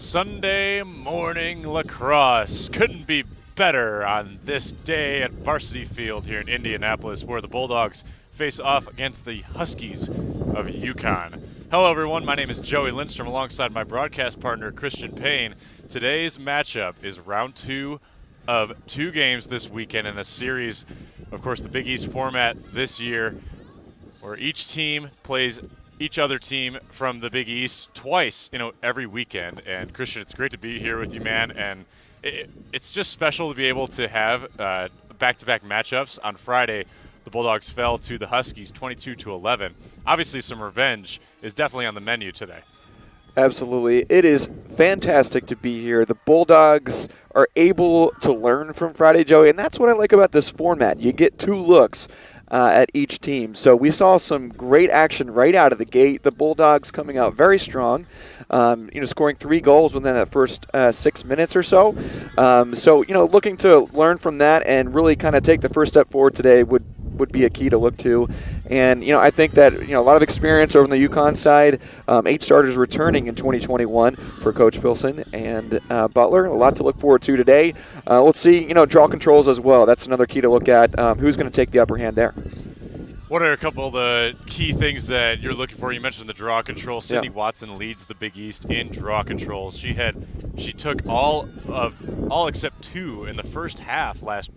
Sunday morning lacrosse couldn't be better on this day at Varsity Field here in Indianapolis, where the Bulldogs face off against the Huskies of UConn. Hello everyone, my name is Joey Lindstrom alongside my broadcast partner Christian Payne. Today's matchup is round 2 of 2 games this weekend in a series, of course the Big East format this year, where each team plays each other team from the Big East twice, every weekend. And Christian, it's great to be here with you, man. And it's just special to be able to have back-to-back matchups. On Friday, the Bulldogs fell to the Huskies 22-11. Obviously, some revenge is definitely on the menu today. Absolutely. It is fantastic to be here. The Bulldogs are able to learn from Friday, Joey, and that's what I like about this format. You get 2 looks at each team. So we saw some great action right out of the gate. The Bulldogs coming out very strong, scoring 3 goals within that first 6 minutes or so. Looking to learn from that and really kind of take the first step forward today would be a key to look to. And, I think that, a lot of experience over on the UConn side, 8 starters returning in 2021 for Coach Pilson and Butler. A lot to look forward to today. Let's see, draw controls as well. That's another key to look at. Who's going to take the upper hand there? What are a couple of the key things that you're looking for? You mentioned the draw control. Sydney Watson leads the Big East in draw controls. She took all except 2 in the first half last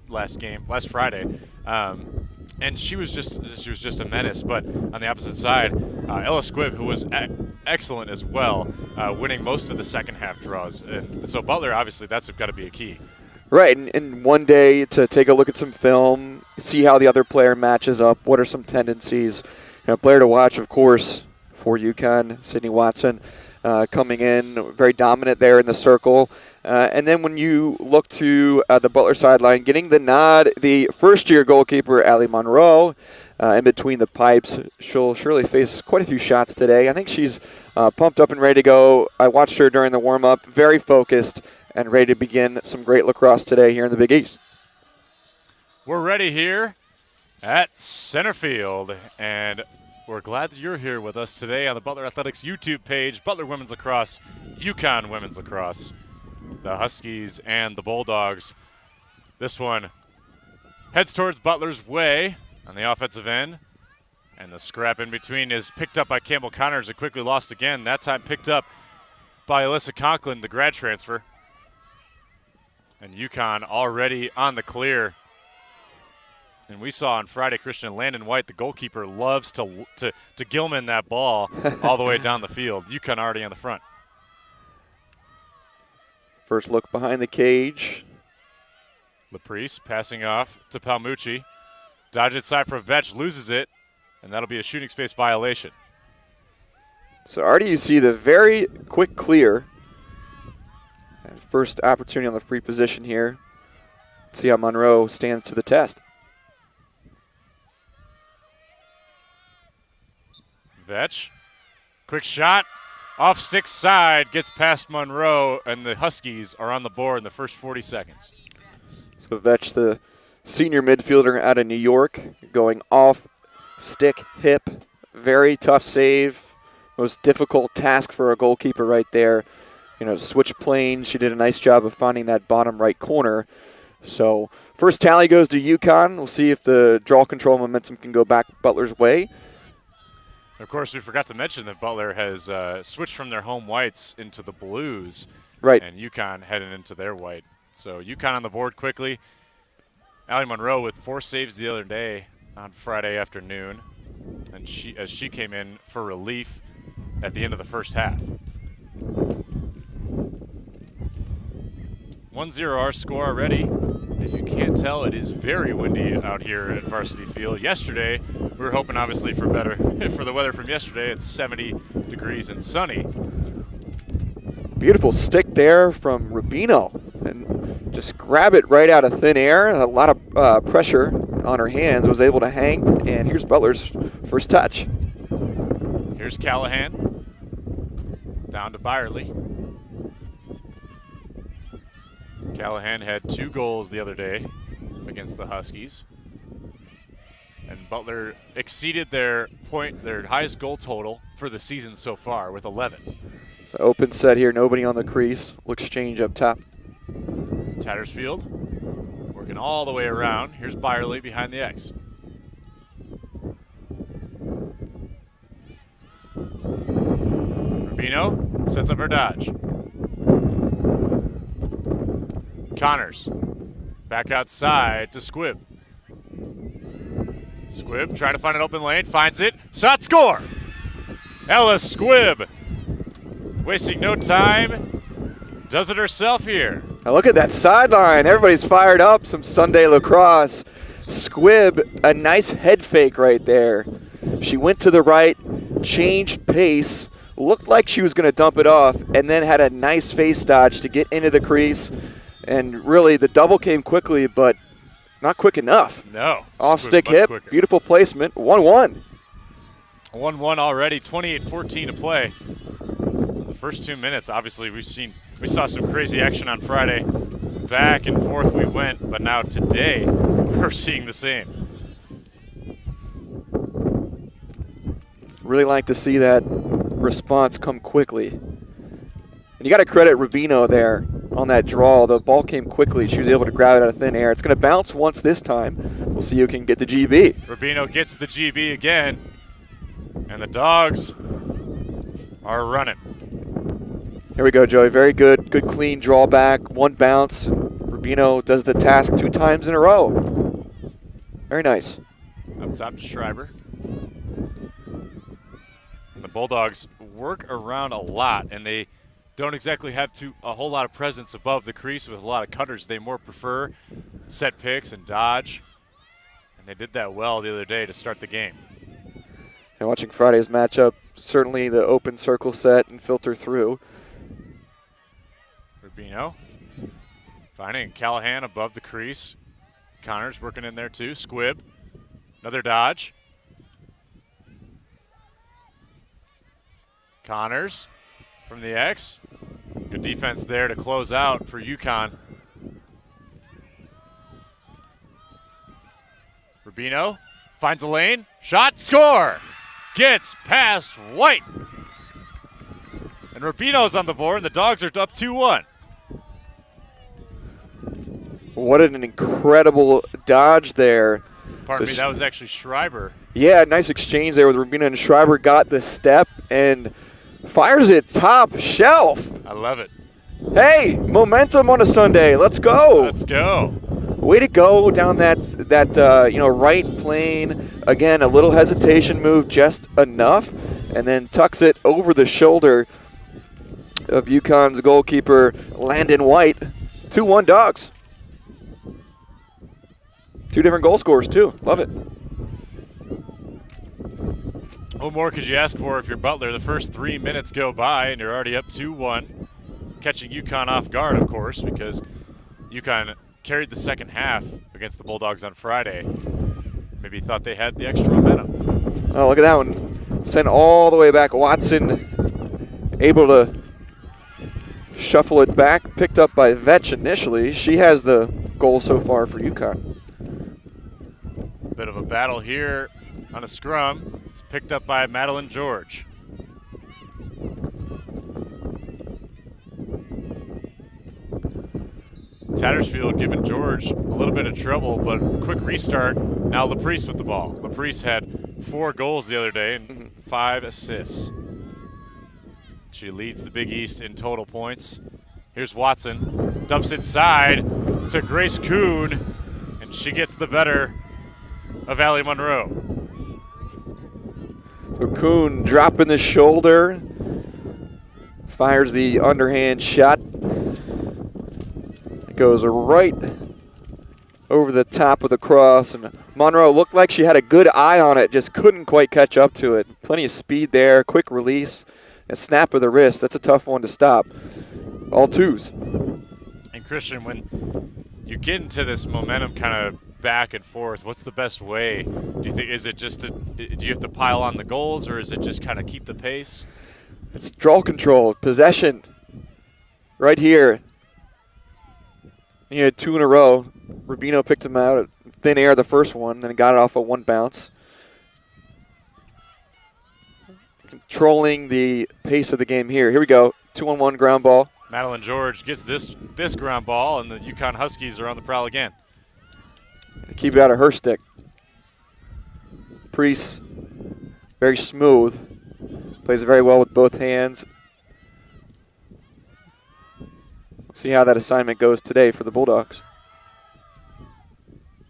Friday. And she was just a menace. But on the opposite side, Ella Squibb, who was excellent as well, winning most of the second half draws. And so Butler, obviously, that's got to be a key. Right, and one day to take a look at some film, see how the other player matches up, what are some tendencies. Player to watch, of course, for UConn, Sydney Watson, coming in, very dominant there in the circle. And then when you look to the Butler sideline, getting the nod, the first-year goalkeeper, Allie Monroe, in between the pipes. She'll surely face quite a few shots today. I think she's pumped up and ready to go. I watched her during the warm-up, very focused and ready to begin some great lacrosse today here in the Big East. We're ready here at center field, and we're glad that you're here with us today on the Butler Athletics YouTube page, Butler Women's Lacrosse, UConn Women's Lacrosse, the Huskies and the Bulldogs. This one heads towards Butler's way on the offensive end, and the scrap in between is picked up by Campbell Connors and quickly lost again. That time picked up by Alyssa Conklin, the grad transfer. And UConn already on the clear. And we saw on Friday, Christian, Landon White, the goalkeeper, loves to Gilman that ball all the way down the field. UConn already on the front. First look behind the cage. Laprise passing off to Palmucci. Dodge it side for Vetch, loses it, and that'll be a shooting space violation. So already you see the very quick clear. And first opportunity on the free position here. Let's see how Monroe stands to the test. Vetch, quick shot, off stick side, gets past Monroe, and the Huskies are on the board in the first 40 seconds. So Vetch, the senior midfielder out of New York, going off stick hip. Very tough save. Most difficult task for a goalkeeper right there. Switch plane. She did a nice job of finding that bottom right corner. So first tally goes to UConn. We'll see if the draw control momentum can go back Butler's way. Of course, we forgot to mention that Butler has switched from their home whites into the blues. Right. And UConn heading into their white. So UConn on the board quickly. Allie Monroe with 4 saves the other day on Friday afternoon. And she came in for relief at the end of the first half. 1-0 our score already. If you can't tell, it is very windy out here at Varsity Field. Yesterday, we were hoping obviously for better for the weather from yesterday. It's 70 degrees and sunny. Beautiful stick there from Rubino. And just grab it right out of thin air. A lot of pressure on her hands. Was able to hang. And here's Butler's first touch. Here's Callahan. Down to Byerly. Callahan had 2 goals the other day against the Huskies. And Butler exceeded their highest goal total for the season so far with 11. So open set here, nobody on the crease. Looks exchange up top. Tattersfield working all the way around. Here's Byerly behind the X. Rubino sets up her dodge. Connors back outside to Squibb. Squibb trying to find an open lane, finds it. Shot, score! Ella Squibb wasting no time. Does it herself here. Now look at that sideline. Everybody's fired up. Some Sunday lacrosse. Squibb, a nice head fake right there. She went to the right, changed pace, looked like she was going to dump it off, and then had a nice face dodge to get into the crease. And really, the double came quickly, but not quick enough. No. Off stick hip, quicker. Beautiful placement, 1-1. 1-1 already, 28-14 to play. The first 2 minutes, obviously, we saw some crazy action on Friday. Back and forth we went, but now today we're seeing the same. Really like to see that response come quickly. And you got to credit Rubino there on that draw. The ball came quickly. She was able to grab it out of thin air. It's going to bounce once this time. We'll see who can get the GB. Rubino gets the GB again, and the Dogs are running. Here we go, Joey. Very good. Good clean draw back. One bounce. Rubino does the task 2 times in a row. Very nice. Up top to Schreiber. The Bulldogs work around a lot, and they don't exactly have a whole lot of presence above the crease with a lot of cutters. They more prefer set picks and dodge, and they did that well the other day to start the game. And watching Friday's matchup, certainly the open circle set and filter through. Rubino finding Callahan above the crease. Connors working in there too. Squibb, another dodge. Connors from the X. Good defense there to close out for UConn. Rubino finds a lane. Shot, score! Gets past White. And Rubino's on the board, and the Dogs are up 2-1. What an incredible dodge there. Pardon me, that was actually Schreiber. Yeah, nice exchange there with Rubino, and Schreiber got the step and fires it top shelf. I love it. Hey, momentum on a Sunday. Let's go. Let's go. Way to go down that right plane. Again, a little hesitation move, just enough, and then tucks it over the shoulder of UConn's goalkeeper, Landon White. 2-1 Dogs. 2 different goal scorers, too. Love it. What more could you ask for if you're Butler? The first 3 minutes go by, and you're already up 2-1. Catching UConn off guard, of course, because UConn carried the second half against the Bulldogs on Friday. Maybe thought they had the extra momentum. Oh, look at that one. Sent all the way back. Watson able to shuffle it back. Picked up by Vetch initially. She has the goal so far for UConn. Bit of a battle here on a scrum. It's picked up by Madeline George. Tattersfield giving George a little bit of trouble, but quick restart. Now Laprice with the ball. Laprice had 4 goals the other day and 5 assists. She leads the Big East in total points. Here's Watson. Dumps inside to Grace Kuhn, and she gets the better of Allie Monroe. So Kuhn dropping the shoulder. Fires the underhand shot. It goes right over the top of the cross, and Monroe looked like she had a good eye on it, just couldn't quite catch up to it. Plenty of speed there, quick release, and snap of the wrist. That's a tough one to stop. All 2s. And Christian, when you get into this momentum kind of back and forth, what's the best way? Do you think, is it just do you have to pile on the goals, or is it just kind of keep the pace? It's draw control, possession. Right here. He had 2 in a row. Rubino picked him out at thin air the first one, then got it off of 1 bounce. Controlling the pace of the game here. Here we go. 2-on-1 ground ball. Madeline George gets this ground ball, and the UConn Huskies are on the prowl again. Keep it out of her stick. Priest, very smooth. Plays it very well with both hands. See how that assignment goes today for the Bulldogs.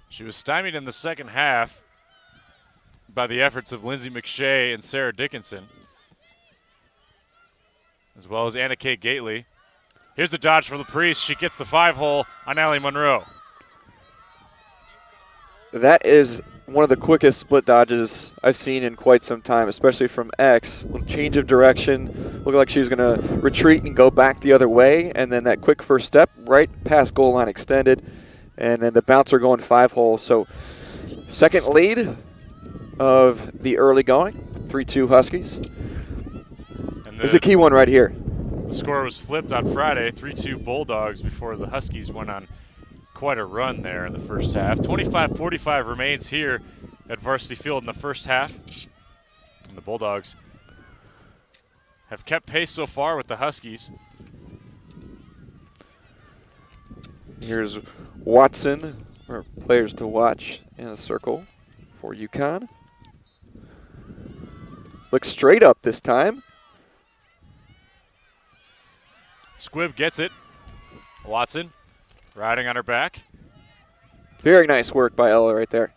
She was stymied in the second half by the efforts of Lindsay McShay and Sarah Dickinson, as well as Anna Kate Gately. Here's a dodge from LaPriest. She gets the 5-hole on Allie Monroe. That is one of the quickest split dodges I've seen in quite some time, especially from X. Little change of direction. Looked like she was going to retreat and go back the other way, and then that quick first step right past goal line extended, and then the bouncer going 5-hole. So second lead of the early going, 3-2 Huskies. This is a key one right here. The score was flipped on Friday, 3-2 Bulldogs, before the Huskies went on quite a run there in the first half. 25-45 remains here at Varsity Field in the first half. And the Bulldogs have kept pace so far with the Huskies. Here's Watson, or players to watch in a circle for UConn. Looks straight up this time. Squibb gets it. Watson riding on her back. Very nice work by Ella right there.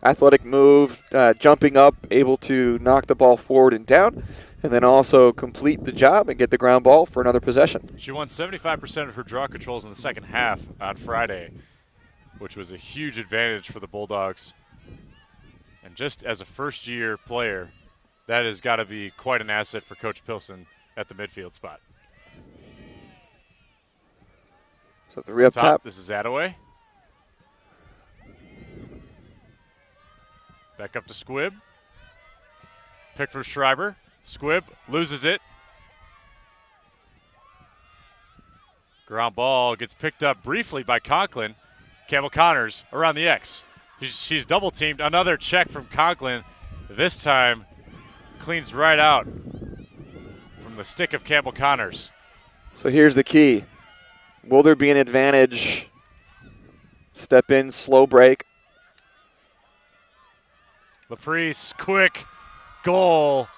Athletic move, jumping up, able to knock the ball forward and down, and then also complete the job and get the ground ball for another possession. She won 75% of her draw controls in the second half on Friday, which was a huge advantage for the Bulldogs. And just as a first-year player, that has got to be quite an asset for Coach Pilson at the midfield spot. So 3 up top. This is Attaway. Back up to Squibb. Pick for Schreiber. Squibb loses it. Ground ball gets picked up briefly by Conklin. Campbell Connors around the X. She's double teamed. Another check from Conklin. This time cleans right out from the stick of Campbell Connors. So here's the key. Will there be an advantage? Step in, slow break. LaPriest, quick goal.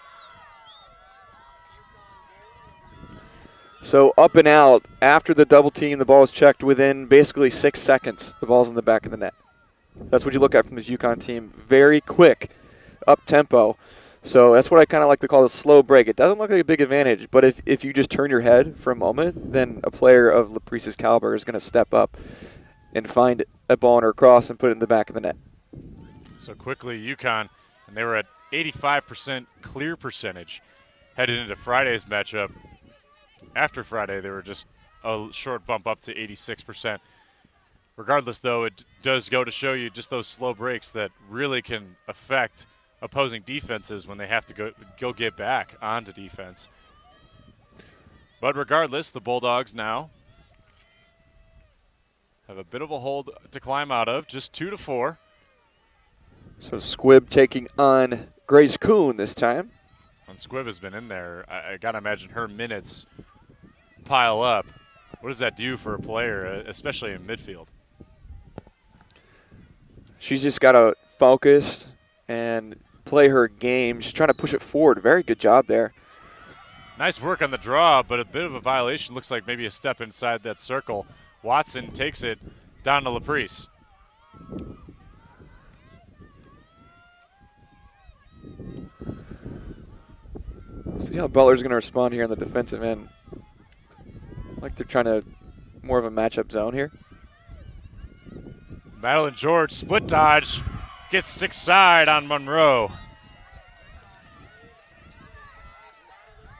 So up and out, after the double team, the ball is checked within basically 6 seconds. The ball's in the back of the net. That's what you look at from this UConn team. Very quick, up tempo. So that's what I kind of like to call a slow break. It doesn't look like a big advantage, but if you just turn your head for a moment, then a player of LaPriest's caliber is going to step up and find a ball on her cross and put it in the back of the net. So quickly, UConn, and they were at 85% clear percentage headed into Friday's matchup. After Friday, they were just a short bump up to 86%. Regardless, though, it does go to show you just those slow breaks that really can affect opposing defenses when they have to go get back onto defense. But regardless, the Bulldogs now have a bit of a hold to climb out of, just 2-4. So Squibb taking on Grace Kuhn this time. And Squibb has been in there. I got to imagine her minutes pile up. What does that do for a player, especially in midfield? She's just got to focus and play her game. She's trying to push it forward. Very good job there. Nice work on the draw, but a bit of a violation. Looks like maybe a step inside that circle. Watson takes it down to LaPriest. See how Butler's going to respond here on the defensive end. Like they're trying to more of a matchup zone here. Madeline George, split dodge, gets stick side on Monroe.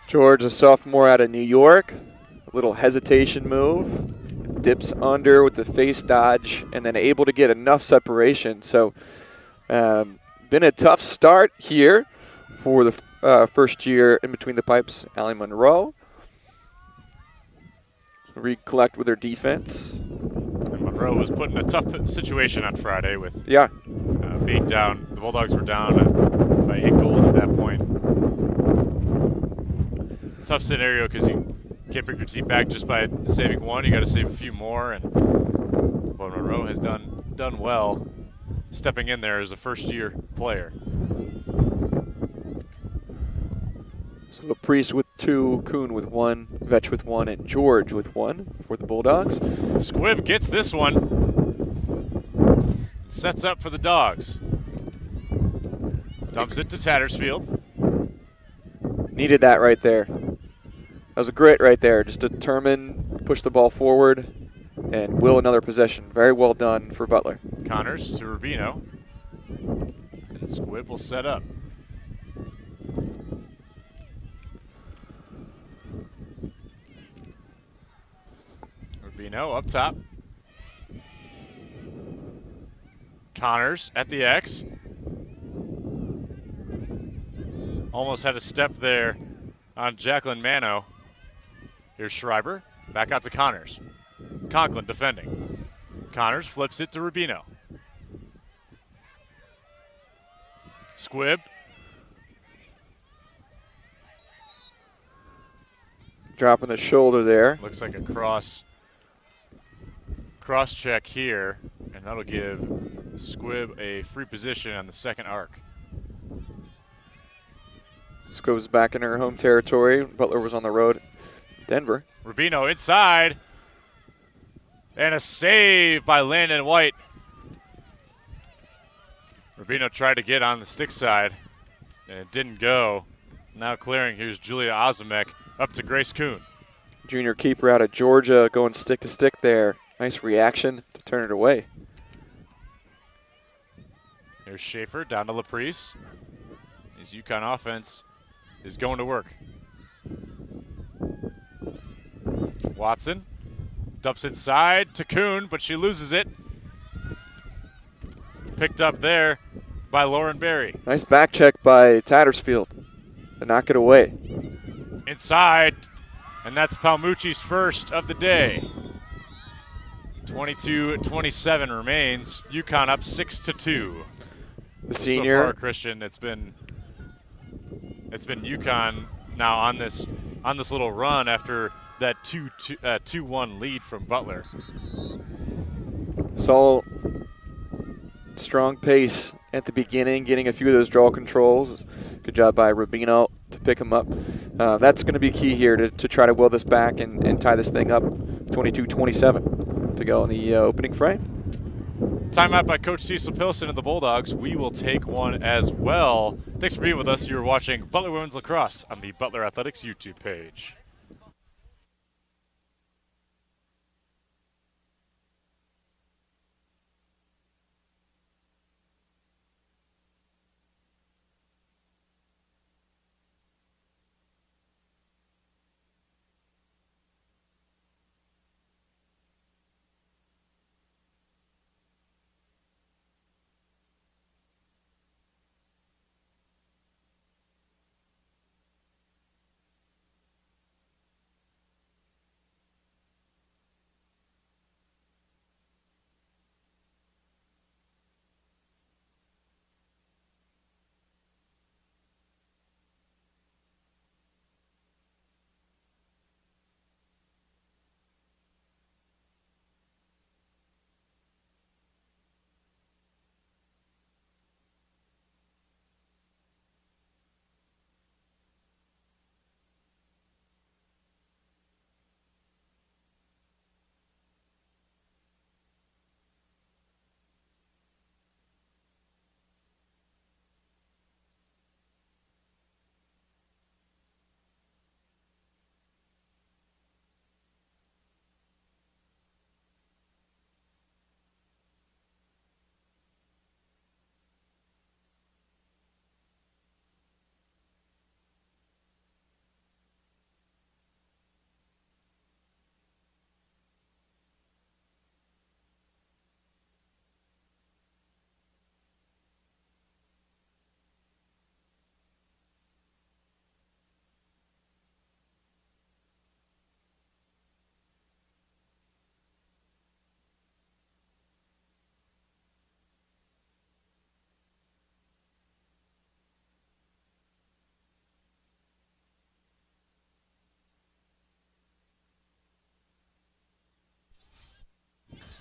George, a sophomore out of New York. A little hesitation move. Dips under with the face dodge and then able to get enough separation. So been a tough start here for the first year in between the pipes, Allie Monroe. Recollect with her defense. And Monroe was put in a tough situation on Friday with being down. The Bulldogs were down by 8 goals at that point. Tough scenario because you Can't bring your team back just by saving one. You got to save a few more. And Bo Monroe has done well, stepping in there as a first-year player. So Laprice with 2, Kuhn with 1, Vetch with 1, and George with 1 for the Bulldogs. Squibb gets this one. Sets up for the Dogs. Dumps it to Tattersfield. Needed that right there. That was a grit right there. Just determine, push the ball forward, and will another possession. Very well done for Butler. Connors to Rubino. And Squibb will set up. Rubino up top. Connors at the X. Almost had a step there on Jacqueline Mano. Here's Schreiber. Back out to Connors. Conklin defending. Connors flips it to Rubino. Squibb. Dropping the shoulder there. Looks like a cross check here, and that'll give Squibb a free position on the second arc. Squibb's back in her home territory. Butler was on the road. Denver. Rubino inside. And a save by Landon White. Rubino tried to get on the stick side, and it didn't go. Now clearing, here's Julia Ozimek up to Grace Kuhn. Junior keeper out of Georgia going stick to stick there. Nice reaction to turn it away. There's Schaefer down to Laprice. His UConn offense is going to work. Watson dumps inside to Kuhn, but she loses it. Picked up there by Lauren Berry. Nice back check by Tattersfield to knock it away. Inside, and that's Palmucci's first of the day. 22-27 remains. UConn up 6-2. The senior. So far, Christian, it's been UConn now on this little run after that 2-1 lead from Butler. Saw strong pace at the beginning, getting a few of those draw controls. Good job by Rubino to pick him up. That's going to be key here to try to will this back and tie this thing up. 22-27 to go in the opening frame. Timeout by Coach Cecil Pilson and the Bulldogs. We will take one as well. Thanks for being with us. You're watching Butler Women's Lacrosse on the Butler Athletics YouTube page.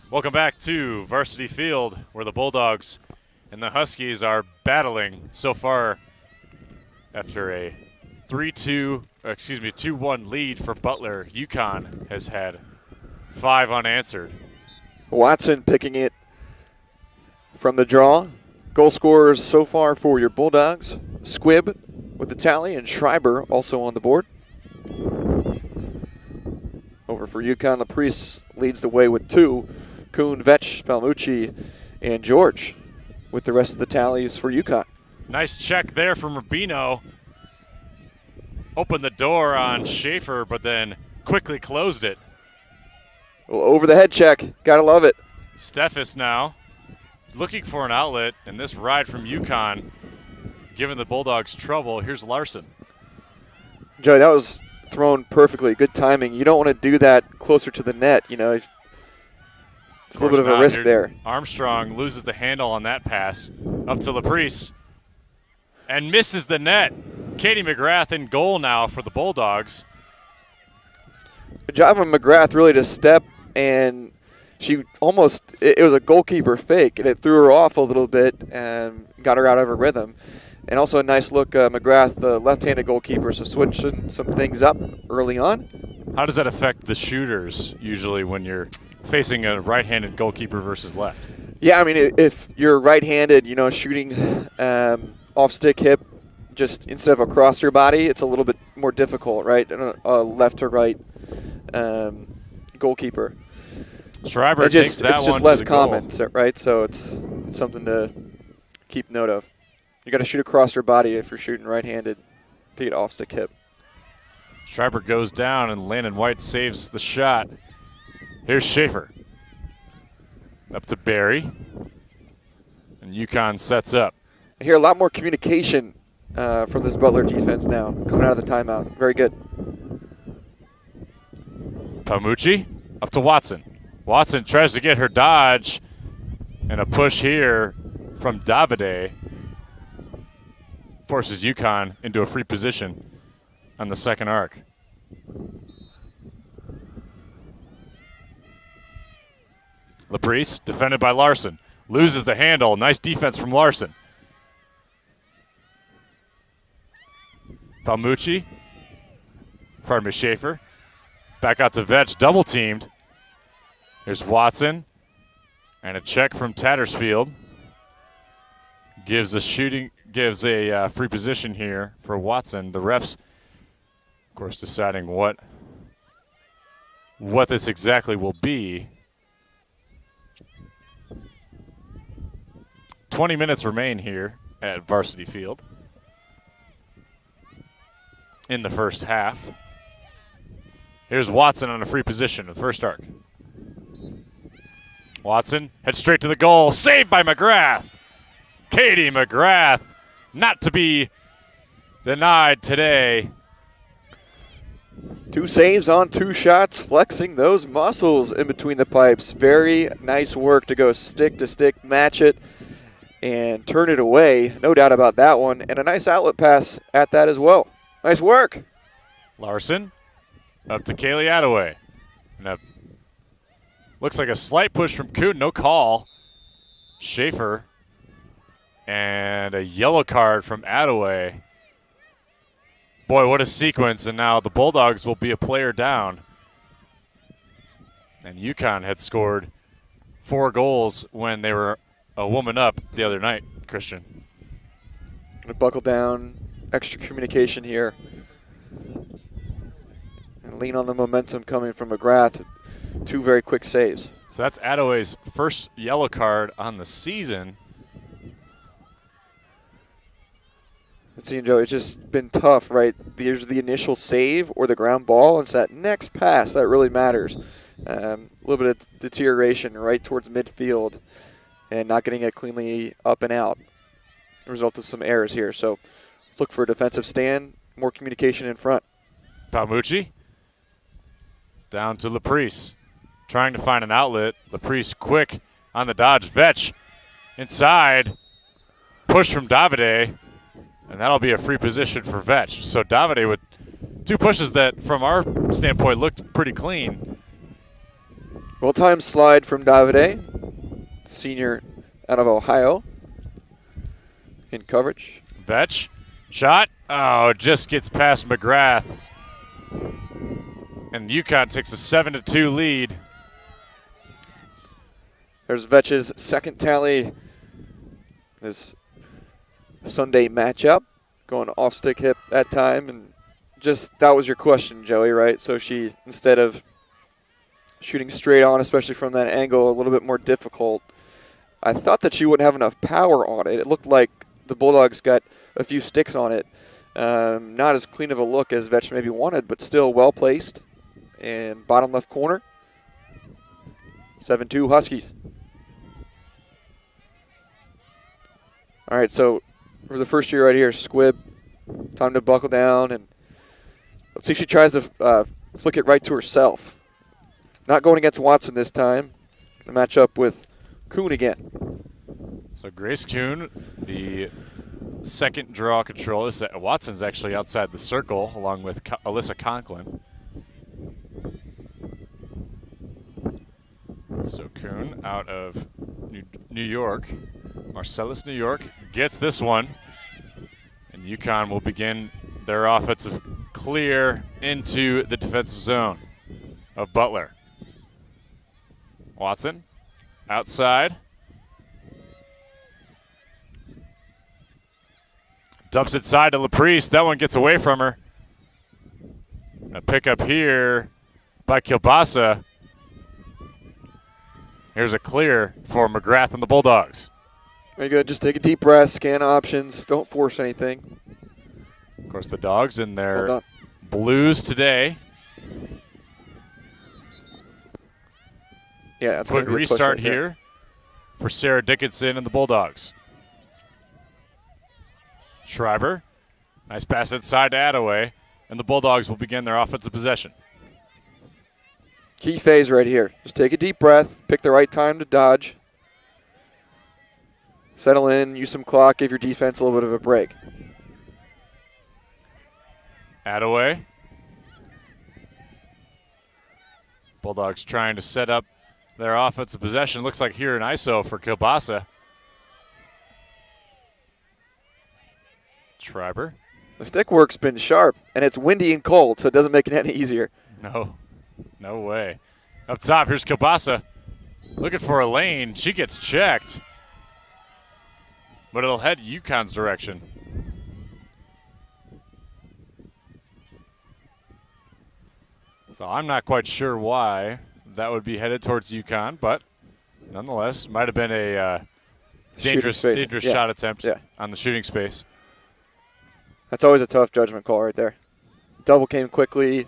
Welcome back to Varsity Field, where the Bulldogs and the Huskies are battling so far after a 2-1 lead for Butler. UConn has had 5 unanswered. Watson picking it from the draw. Goal scorers so far for your Bulldogs: Squibb with the tally, and Schreiber also on the board. Over for UConn, Laprise leads the way with 2. Kuhn, Vetch, Palmucci, and George with the rest of the tallies for UConn. Nice check there from Rubino. Opened the door on Schaefer, but then quickly closed it. Well, over the head check. Gotta love it. Steffes now looking for an outlet, and this ride from UConn giving the Bulldogs trouble. Here's Larson. Joey, that was thrown perfectly. Good timing. You don't want to do that closer to the net. You know, there's a little bit of a risk there. Armstrong loses the handle on that pass up to Laprise and misses the net. Katie McGrath in goal now for the Bulldogs. Good job of McGrath really to step, and she almost, it was a goalkeeper fake, and it threw her off a little bit and got her out of her rhythm. And also a nice look, McGrath, the left-handed goalkeeper, so switching some things up early on. How does that affect the shooters usually when you're facing a right-handed goalkeeper versus left? Yeah, I mean, if you're right-handed, you know, shooting off-stick hip, just instead of across your body, it's a little bit more difficult, right? Left to right goalkeeper. Schreiber takes that one. It's just less common, right? So it's something to keep note of. You got to shoot across your body if you're shooting right-handed to get off-stick hip. Schreiber goes down, and Landon White saves the shot. Here's Schaefer. Up to Barry. And UConn sets up. I hear a lot more communication from this Butler defense now, coming out of the timeout. Very good. Palmucci up to Watson. Watson tries to get her dodge, and a push here from Davide forces UConn into a free position on the second arc. Laprise, defended by Larson, loses the handle. Nice defense from Larson. Palmucci, Schaefer. Back out to Vetch, double teamed. Here's Watson, and a check from Tattersfield. Gives a free position here for Watson. The refs, of course, deciding what this exactly will be. 20 minutes remain here at Varsity Field in the first half. Here's Watson on a free position in the first arc. Watson heads straight to the goal. Saved by McGrath. Katie McGrath, not to be denied today. 2 saves on 2 shots, flexing those muscles in between the pipes. Very nice work to go stick to stick, match it, and turn it away. No doubt about that one. And a nice outlet pass at that as well. Nice work. Larson up to Kaylee Attaway. And looks like a slight push from Kuhn. No call. Schaefer. And a yellow card from Attaway. Boy, what a sequence. And now the Bulldogs will be a player down. And UConn had scored 4 goals when they were a woman up the other night, Christian. Gonna buckle down. Extra communication here. And lean on the momentum coming from McGrath. 2 very quick saves. So that's Attaway's first yellow card on the season. See, Joe, it's just been tough, right? There's the initial save or the ground ball. It's that next pass that really matters. A little bit of deterioration right towards midfield and not getting it cleanly up and out. The result of some errors here. So let's look for a defensive stand, more communication in front. Palmucci down to Laprise. Trying to find an outlet. Laprise quick on the dodge. Vetch inside. Push from Davide. And that'll be a free position for Vetch. So Davide with 2 pushes that, from our standpoint, looked pretty clean. Well-timed slide from Davide, senior out of Ohio, in coverage. Vetch, shot. Oh, just gets past McGrath. And UConn takes a 7-2 lead. There's Vetch's second tally this Sunday matchup, going off-stick hip that time. And just that was your question, Joey, right? So she, instead of shooting straight on, especially from that angle, a little bit more difficult, I thought that she wouldn't have enough power on it. It looked like the Bulldogs got a few sticks on it. Not as clean of a look as Vetch maybe wanted, but still well-placed. And bottom left corner, 7-2 Huskies. All right, so for the first year right here, Squibb, time to buckle down. And let's see if she tries to flick it right to herself. Not going against Watson this time. The matchup with Kuhn again. So Grace Kuhn, the second draw control. Watson's actually outside the circle along with Alyssa Conklin. So Kuhn out of New York, Marcellus, New York, gets this one. And UConn will begin their offensive clear into the defensive zone of Butler. Watson outside. Dumps it side to LaPriest. That one gets away from her. A pickup here by Kilbasa. Here's a clear for McGrath and the Bulldogs. Very good. Just take a deep breath, scan options. Don't force anything. Of course, the Dogs in their Well blues today. Yeah, that's a quick restart here for Sarah Dickinson and the Bulldogs. Schreiber, nice pass inside to Attaway, and the Bulldogs will begin their offensive possession. Key phase right here. Just take a deep breath, pick the right time to dodge. Settle in, use some clock, give your defense a little bit of a break. Attaway. Bulldogs trying to set up their offensive possession. Looks like here an ISO for Kilbasa. Schreiber. The stick work's been sharp, and it's windy and cold, so it doesn't make it any easier. No way. Up top, here's Kilbasa. Looking for a lane. She gets checked. But it'll head UConn's direction. So I'm not quite sure why that would be headed towards UConn, but nonetheless, might have been a dangerous shot attempt on the shooting space. That's always a tough judgment call right there. Double came quickly.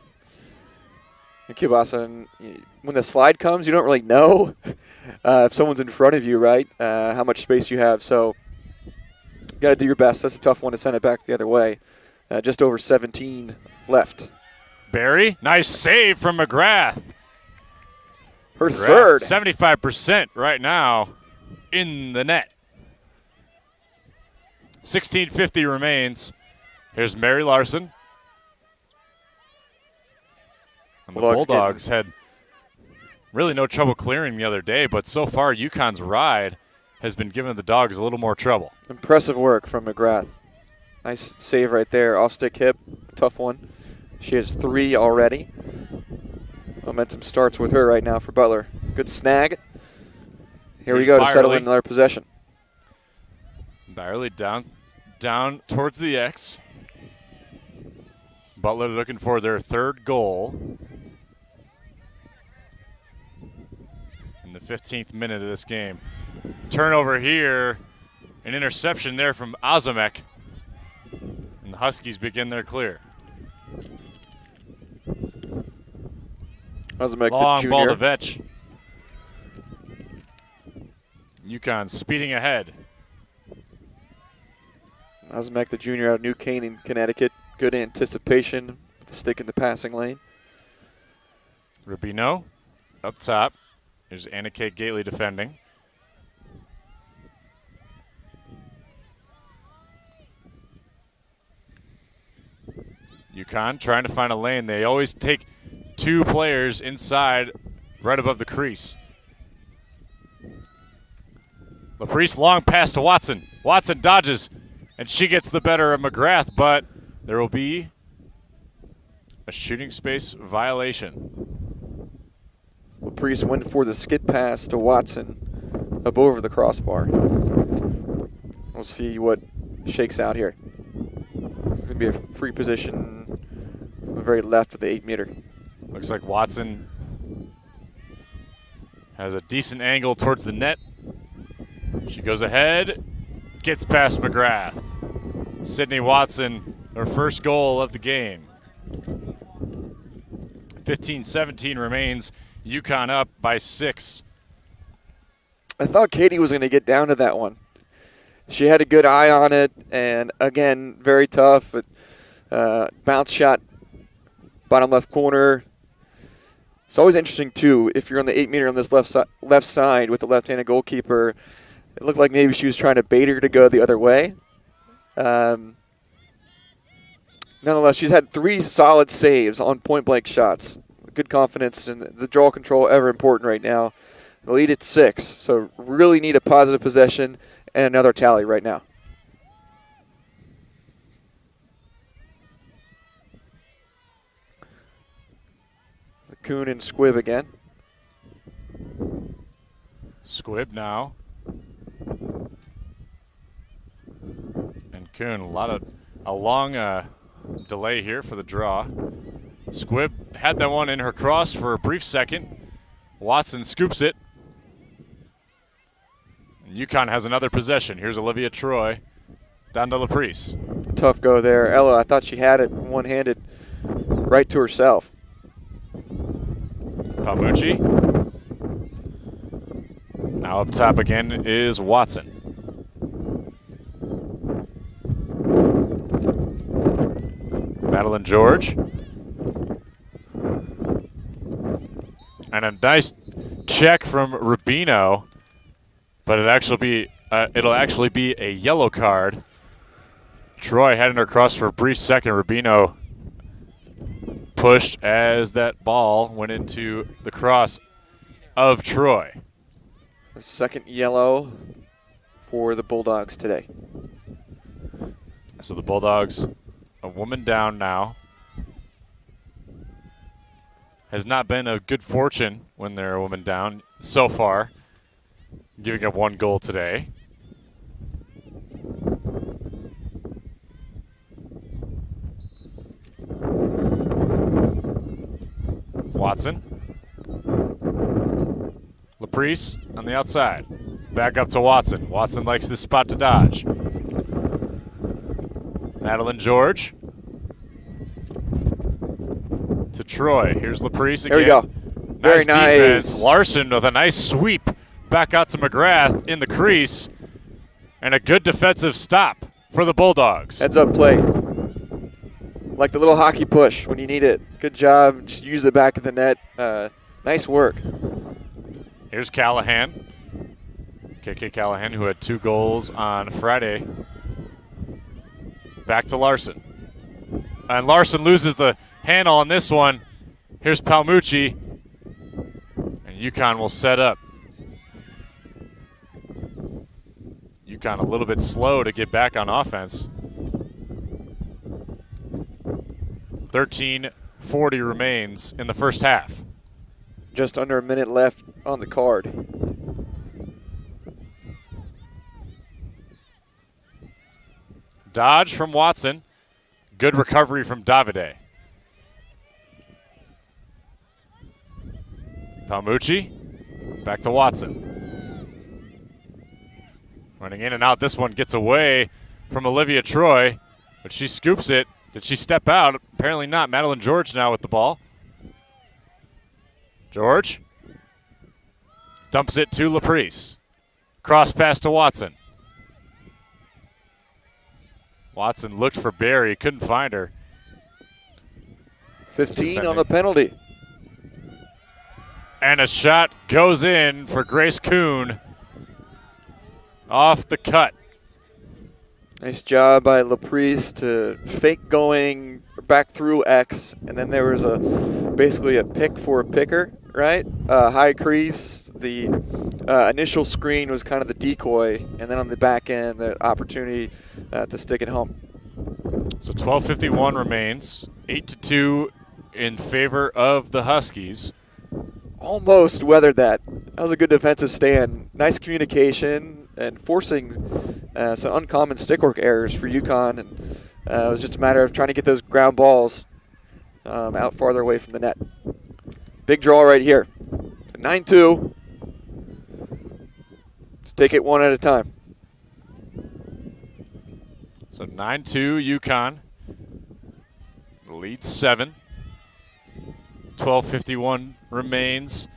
And Kilbasa, when the slide comes, you don't really know if someone's in front of you, right, how much space you have. So you got to do your best. That's a tough one to send it back the other way. Just over 17 left. Barry, nice save from McGrath. Her third. 75% right now in the net. 16:50 remains. Here's Mary Larson. And the Bulldogs had really no trouble clearing the other day, but so far UConn's ride has been giving the Dogs a little more trouble. Impressive work from McGrath. Nice save right there. Off-stick hip, tough one. She has 3 already. Momentum starts with her right now for Butler. Good snag. Here we go to settle in another possession. Byerly down towards the X. Butler looking for their third goal in the 15th minute of this game. Turnover here. An interception there from Azamek. And the Huskies begin their clear. Azamek, long the junior. ball to Vetch. UConn speeding ahead. Azamek, the junior out of New Canaan, Connecticut. Good anticipation with the stick in the passing lane. Rubino up top. Here's Anna Kate Gately defending. UConn trying to find a lane. They always take 2 players inside right above the crease. LaPriest long pass to Watson. Watson dodges, and she gets the better of McGrath, but there will be a shooting space violation. LaPriest went for the skid pass to Watson up over the crossbar. We'll see what shakes out here. It's going to be a free position on the very left of the 8-meter. Looks like Watson has a decent angle towards the net. She goes ahead, gets past McGrath. Sydney Watson, her first goal of the game. 15-17 remains. UConn up by 6. I thought Katie was going to get down to that one. She had a good eye on it, and again, very tough. Bounce shot, bottom left corner. It's always interesting, too, if you're on the 8-meter on this left side with the left-handed goalkeeper. It looked like maybe she was trying to bait her to go the other way. Nonetheless, she's had 3 solid saves on point-blank shots. Good confidence, and the draw control ever important right now. The lead at 6, so really need a positive possession and another tally right now. Kuhn and Squibb again. Squibb now. And Kuhn, a long delay here for the draw. Squibb had that one in her cross for a brief second. Watson scoops it. And UConn has another possession. Here's Olivia Troy down to LaPriest. Tough go there. Ella, I thought she had it one-handed right to herself. Palmucci. Now up top again is Watson. Madeline George. And a nice check from Rubino, but it'll actually be a yellow card. Troy had in her cross for a brief second. Rubino pushed as that ball went into the cross of Troy. The second yellow for the Bulldogs today. So the Bulldogs, a woman down now. Has not been a good fortune when they're a woman down so far, giving up 1 goal today. Watson. LaPriest on the outside. Back up to Watson. Watson likes this spot to dodge. Madeline George. To Troy. Here's LaPriest again. There we go. Very nice. Defense. Larson with a nice sweep back out to McGrath in the crease. And a good defensive stop for the Bulldogs. Heads up play. Like the little hockey push when you need it. Good job. Just use the back of the net. Nice work. Here's Callahan. KK Callahan, who had 2 goals on Friday. Back to Larson. And Larson loses the handle on this one. Here's Palmucci. And UConn will set up. UConn a little bit slow to get back on offense. 13:40 remains in the first half. Just under a minute left on the card. Dodge from Watson. Good recovery from Davide. Palmucci. Back to Watson. Running in and out. This one gets away from Olivia Troy, but she scoops it. Did she step out? Apparently not. Madeline George now with the ball. George. Dumps it to LaPriest. Cross pass to Watson. Watson looked for Barry, couldn't find her. 15 on the penalty. And a shot goes in for Grace Kuhn off the cut. Nice job by LaPriest to fake going back through X, and then there was basically a pick for a picker, right? High crease. The initial screen was kind of the decoy, and then on the back end, the opportunity to stick it home. So 12:51 remains. 8-2 in favor of the Huskies. Almost weathered that. That was a good defensive stand. Nice communication and forcing some uncommon stickwork errors for UConn. And it was just a matter of trying to get those ground balls out farther away from the net. Big draw right here. 9-2. Let's take it one at a time. So 9-2 UConn. Lead 7. 12:51 remains.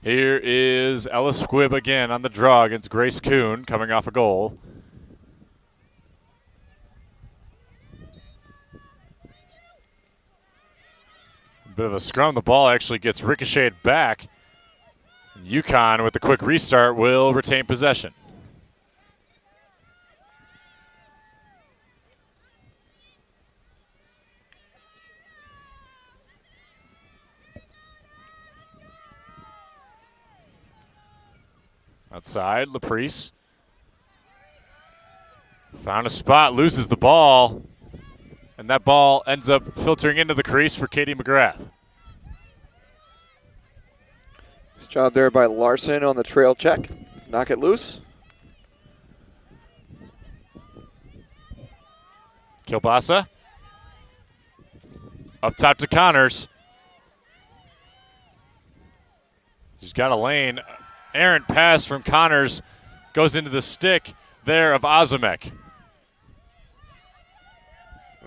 Here is Ella Squibb again on the draw against Grace Kuhn, coming off a goal. Bit of a scrum. The ball actually gets ricocheted back. UConn, with the quick restart, will retain possession. Outside, Laprise. Found a spot, loses the ball. And that ball ends up filtering into the crease for Katie McGrath. Nice job there by Larson on the trail check. Knock it loose. Kilbasa. Up top to Connors. She's got a lane. Errant pass from Connors goes into the stick there of Azamek.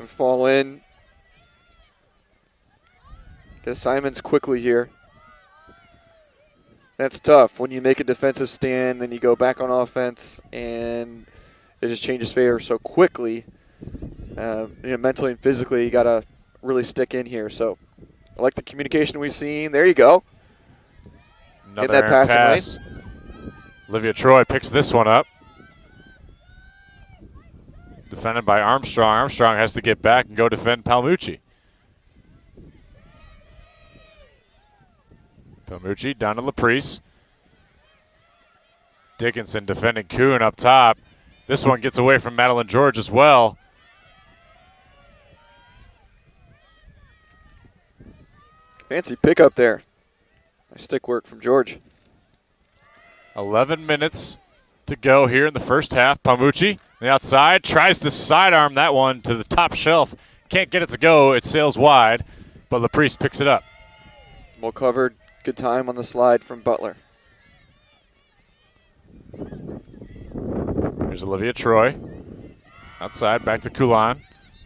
Fall in. Get assignments quickly here. That's tough when you make a defensive stand, then you go back on offense, and it just changes favor so quickly. Mentally and physically, you got to really stick in here. So I like the communication we've seen. There you go. Another in that passing pass. lane. Olivia Troy picks this one up. Defended by Armstrong. Armstrong has to get back and go defend Palmucci. Palmucci down to Laprise. Dickinson defending Kuhn up top. This one gets away from Madeline George as well. Fancy pickup there. Nice stick work from George. 11 minutes to go here in the first half. Palmucci on the outside tries to sidearm that one to the top shelf. Can't get it to go. It sails wide, but Laprise picks it up. Well covered. Good time on the slide from Butler. Here's Olivia Troy. Outside, back to Coulon.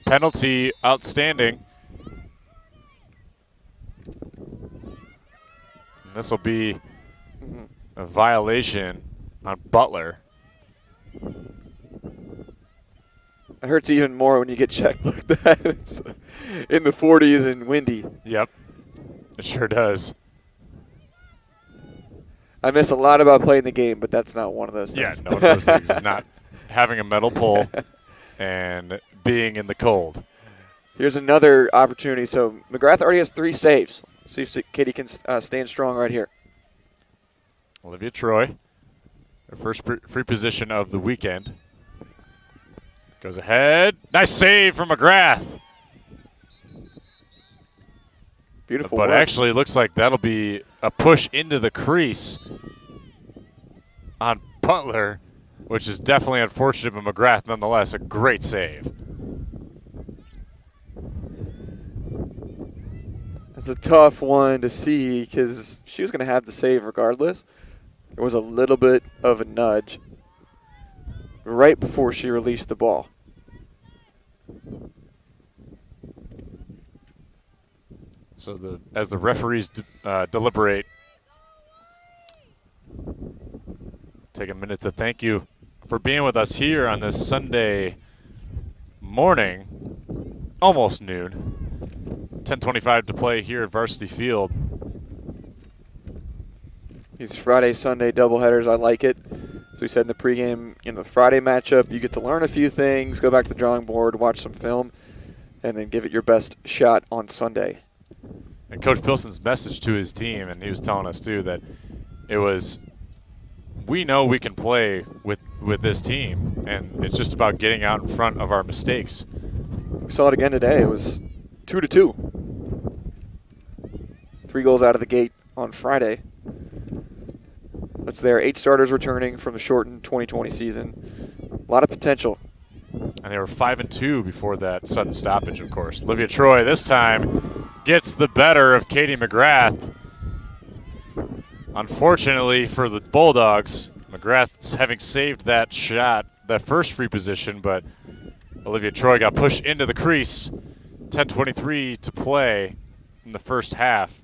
Penalty outstanding. And this will be a violation on Butler. It hurts even more when you get checked like that. It's in the 40s and windy. Yep, it sure does. I miss a lot about playing the game, but that's not one of those things. Yeah, no one of those things is not having a metal pole and being in the cold. Here's another opportunity. So McGrath already has 3 saves. See if Katie can stand strong right here. Olivia Troy, her first free position of the weekend. Goes ahead. Nice save from McGrath. Beautiful But work. actually, it looks like that'll be a push into the crease on Butler, which is definitely unfortunate, but McGrath, nonetheless, a great save. It's a tough one to see because she was going to have the save regardless. There was a little bit of a nudge right before she released the ball. So as the referees deliberate, take a minute to thank you for being with us here on this Sunday morning, almost noon. 10:25 to play here at Varsity Field. These Friday, Sunday doubleheaders, I like it. As we said in the pregame, the Friday matchup, you get to learn a few things, go back to the drawing board, watch some film, and then give it your best shot on Sunday. And Coach Pilson's message to his team, and he was telling us too that it was, we know we can play with this team, and it's just about getting out in front of our mistakes. We saw it again today. It was 2-2. 3 goals out of the gate on Friday. That's their 8 starters returning from the shortened 2020 season. A lot of potential. And they were 5-2 before that sudden stoppage, of course. Olivia Troy this time gets the better of Katie McGrath. Unfortunately for the Bulldogs, McGrath having saved that shot, that first free position, but Olivia Troy got pushed into the crease. 10:23 to play in the first half.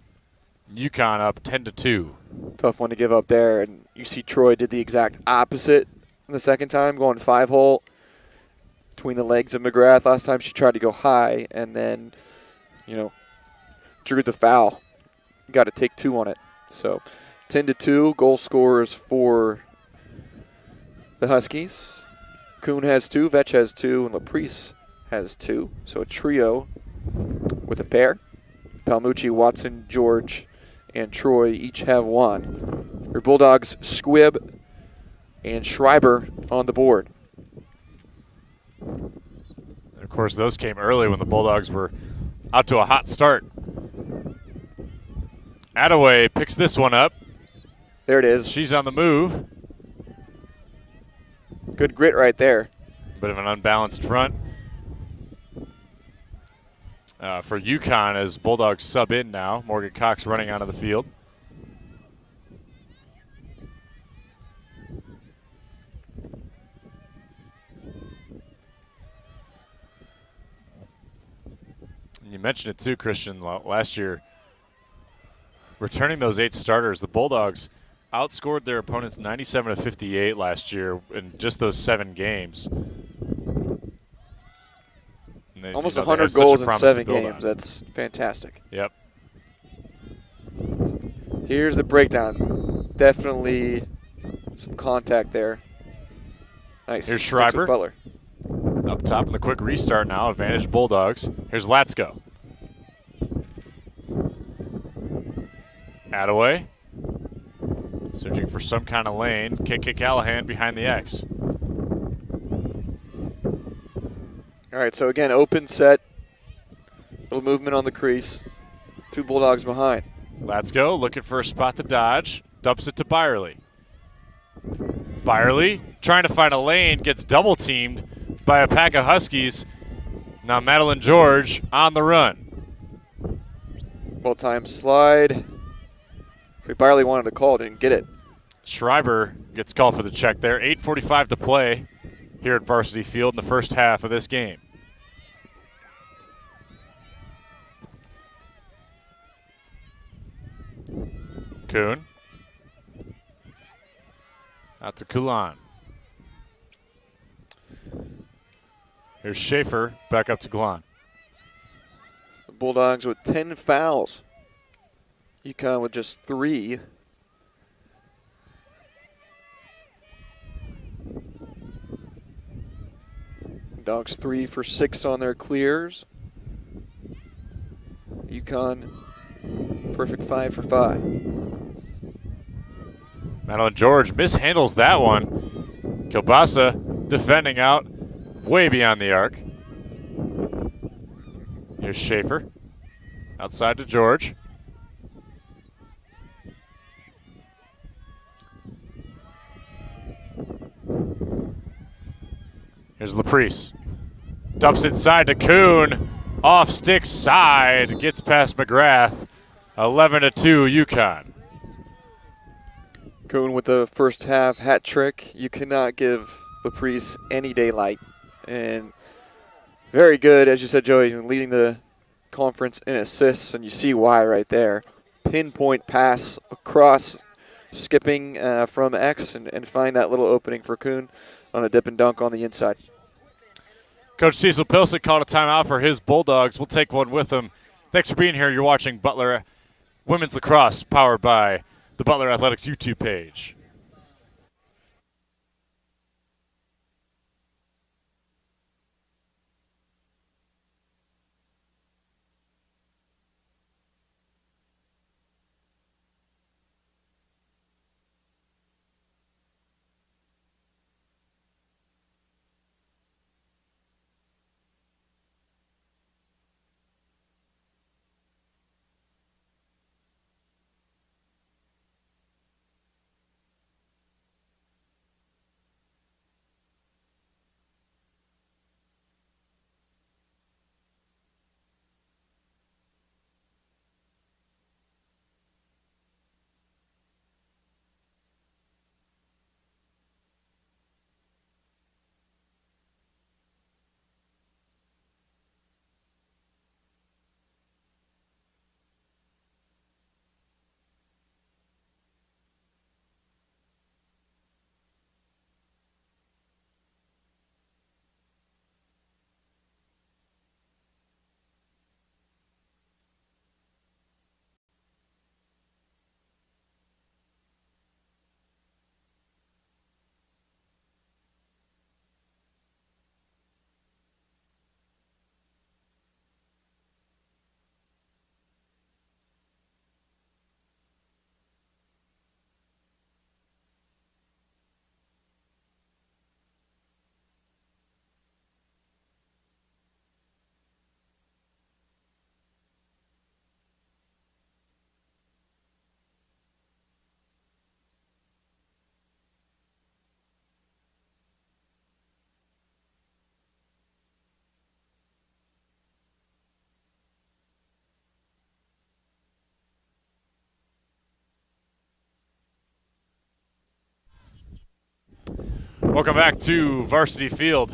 UConn up 10-2. Tough one to give up there, and you see Troy did the exact opposite the second time, going 5-hole between the legs of McGrath. Last time she tried to go high and then, drew the foul. Got to take 2 on it. So 10-2, goal scorers for the Huskies. Kuhn has 2, Vetch has 2, and Laprice has 2. So a trio with a pair. Palmucci, Watson, George, and Troy each have 1. Your Bulldogs, Squibb and Schreiber on the board. Of course, those came early when the Bulldogs were out to a hot start. Attaway picks this one up. There it is. She's on the move. Good grit right there. Bit of an unbalanced front. For UConn as Bulldogs sub in now. Morgan Cox running onto the field. And you mentioned it too, Christian, last year. Returning those 8 starters, the Bulldogs outscored their opponents 97-58 last year in just those 7 games. They, almost 100 goals in 7 games. That's fantastic. Yep. Here's the breakdown. Definitely some contact there. Nice. Here's Schreiber. Butler. Up top in the quick restart now. Advantage Bulldogs. Here's Latsko. Attaway. Searching for some kind of lane. Kick Callahan behind the X. All right, so again, open set. Little movement on the crease. 2 Bulldogs behind. Latsko looking for a spot to dodge. Dumps it to Byerly. Byerly trying to find a lane. Gets double teamed by a pack of Huskies. Now Madeline George on the run. Well-timed slide. So Byerly wanted to call, didn't get it. Schreiber gets called for the check there. 8:45 to play here at Varsity Field in the first half of this game. Kuhn. Out to Kulan. Here's Schaefer back up to Glan. The Bulldogs with 10 fouls. UConn with just 3. Dogs 3 for 6 on their clears. UConn perfect 5 for 5. Madeline George mishandles that one. Kilbasa defending out way beyond the arc. Here's Schaefer. Outside to George. Here's Laprice. Dumps inside to Kuhn. Off stick side. Gets past McGrath. 11-2 UConn. Kuhn with the first half hat trick. You cannot give Laprice any daylight. And very good, as you said, Joey, leading the conference in assists, and you see why right there. Pinpoint pass across, skipping from X, and find that little opening for Kuhn on a dip and dunk on the inside. Coach Cecil Pilsick called a timeout for his Bulldogs. We'll take one with him. Thanks for being here. You're watching Butler Women's Lacrosse, powered by the Butler Athletics YouTube page. Welcome back to Varsity Field.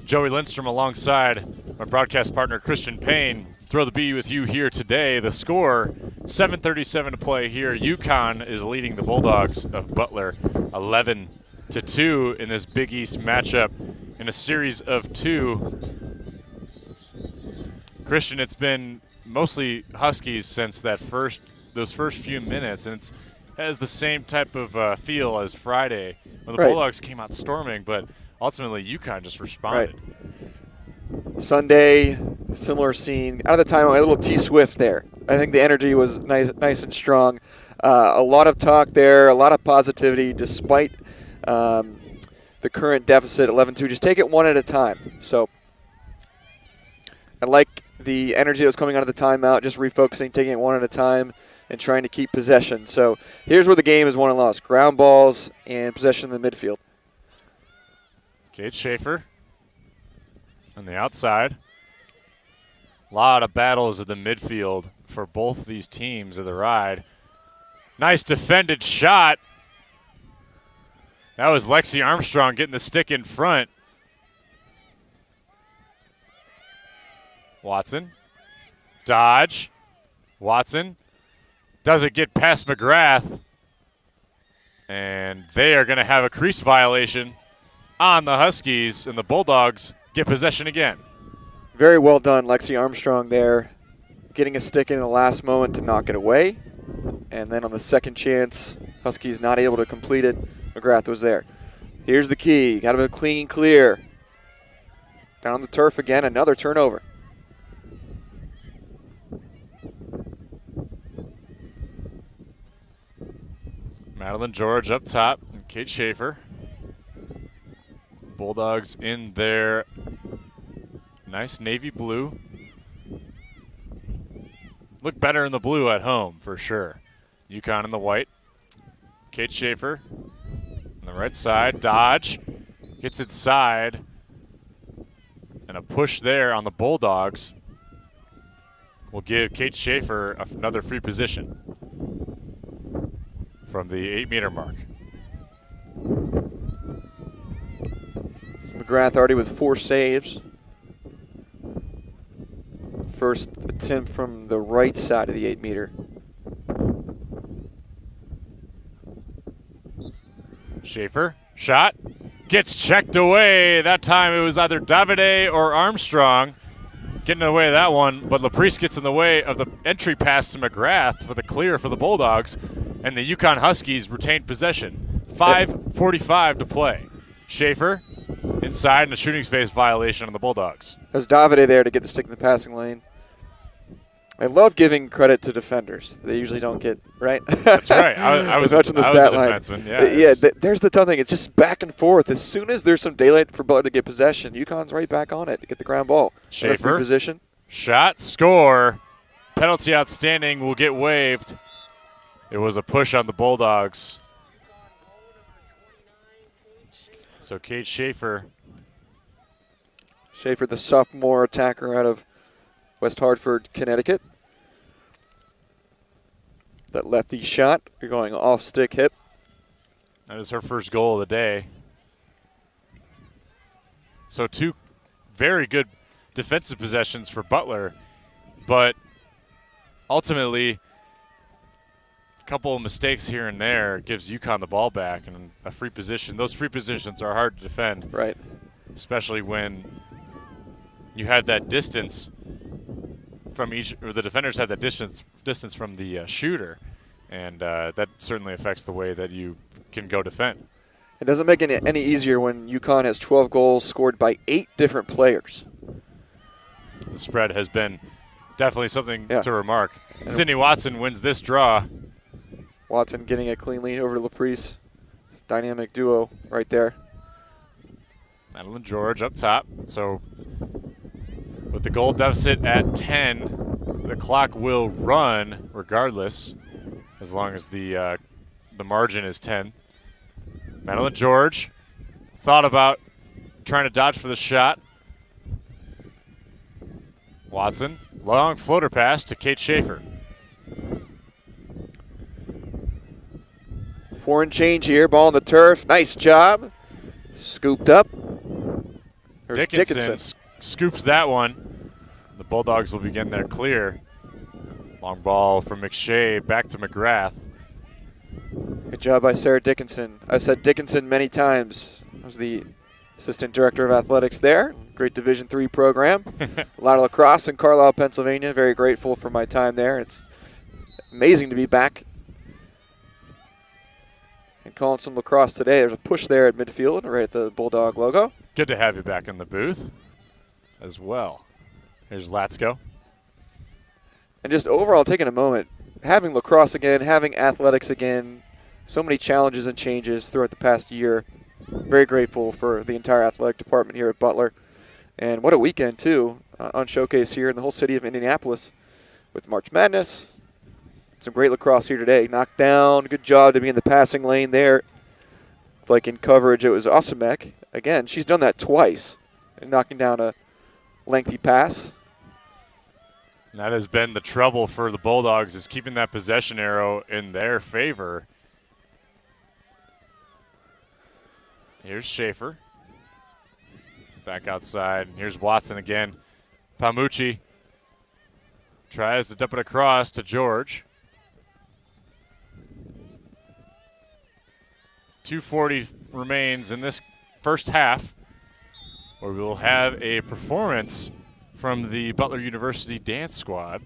Joey Lindstrom alongside my broadcast partner Christian Payne. Thrilled to be with you here today. The score, 7:37 to play here. UConn is leading the Bulldogs of Butler 11-2 in this Big East matchup in a series of 2. Christian, it's been mostly Huskies since those first few minutes, and it has the same type of feel as Friday when the Bulldogs came out storming, but ultimately UConn just responded. Right. Sunday, similar scene. Out of the timeout, a little T-Swift there. I think the energy was nice and strong. A lot of talk there, a lot of positivity despite the current deficit, 11-2. Just take it one at a time. So I like the energy that was coming out of the timeout, just refocusing, taking it one at a time, and trying to keep possession. So here's where the game is won and lost. Ground balls and possession in the midfield. Kate Schaefer on the outside. A lot of battles in the midfield for both these teams of the ride. Nice defended shot. That was Lexi Armstrong getting the stick in front. Watson. Dodge. Watson. Doesn't get past McGrath. And they are going to have a crease violation on the Huskies, and the Bulldogs get possession again. Very well done, Lexi Armstrong there, getting a stick in the last moment to knock it away. And then on the second chance, Huskies not able to complete it. McGrath was there. Here's the key. Got to be a clean clear. Down the turf again, another turnover. Madeline George up top, and Kate Schaefer. Bulldogs in their nice navy blue. Look better in the blue at home, for sure. UConn in the white. Kate Schaefer on the right side. Dodge gets inside. And a push there on the Bulldogs will give Kate Schaefer another free position from the 8-meter mark. So McGrath already with 4 saves. First attempt from the right side of the 8-meter. Schaefer, shot, gets checked away. That time it was either Davide or Armstrong getting in the way of that one, but LaPriest gets in the way of the entry pass to McGrath for the clear for the Bulldogs, and the UConn Huskies retained possession. 5:45 to play. Schaefer inside in a shooting space violation on the Bulldogs. There's Davide there to get the stick in the passing lane. I love giving credit to defenders. They usually don't get, right? That's right. I was watching the stat line. Yeah, there's the tough thing. It's just back and forth. As soon as there's some daylight for Butler to get possession, UConn's right back on it to get the ground ball. Schaefer, position. Shot, score. Penalty outstanding will get waived. It was a push on the Bulldogs. So Kate Schaefer. Schaefer, the sophomore attacker out of West Hartford, Connecticut. That lefty shot, you're going off stick hip. That is her first goal of the day. So 2 very good defensive possessions for Butler, but ultimately a couple of mistakes here and there gives UConn the ball back and a free position. Those free positions are hard to defend. Right. Especially when you have that distance from each, or the defenders have that distance from the shooter, and that certainly affects the way that you can go defend. It doesn't make it any easier when UConn has 12 goals scored by 8 different players. The spread has been definitely something to remark. Sydney Watson wins this draw. Watson getting a clean lead over LaPriest. Dynamic duo right there. Madeline George up top. So with the goal deficit at 10, the clock will run regardless, as long as the margin is 10. Madeline George thought about trying to dodge for the shot. Watson, long floater pass to Kate Schaefer. 4 and change here, ball on the turf. Nice job. Scooped up. There's Dickinson scoops that one. The Bulldogs will begin their clear. Long ball from McShay back to McGrath. Good job by Sarah Dickinson. I've said Dickinson many times. I was the assistant director of athletics there. Great Division III program. A lot of lacrosse in Carlisle, Pennsylvania. Very grateful for my time there. It's amazing to be back and calling some lacrosse today. There's a push there at midfield, right at the Bulldog logo. Good to have you back in the booth as well. Here's Latsko. And just overall taking a moment, having lacrosse again, having athletics again, so many challenges and changes throughout the past year. Very grateful for the entire athletic department here at Butler. And what a weekend, too, on Showcase here in the whole city of Indianapolis with March Madness. Some great lacrosse here today. Knocked down, good job to be in the passing lane there. Like in coverage, it was Osamek. Again, she's done that twice, knocking down a lengthy pass. And that has been the trouble for the Bulldogs, is keeping that possession arrow in their favor. Here's Schaefer. Back outside. Here's Watson again. Palmucci tries to dump it across to George. 2:40 remains in this first half, where we will have a performance from the Butler University dance squad.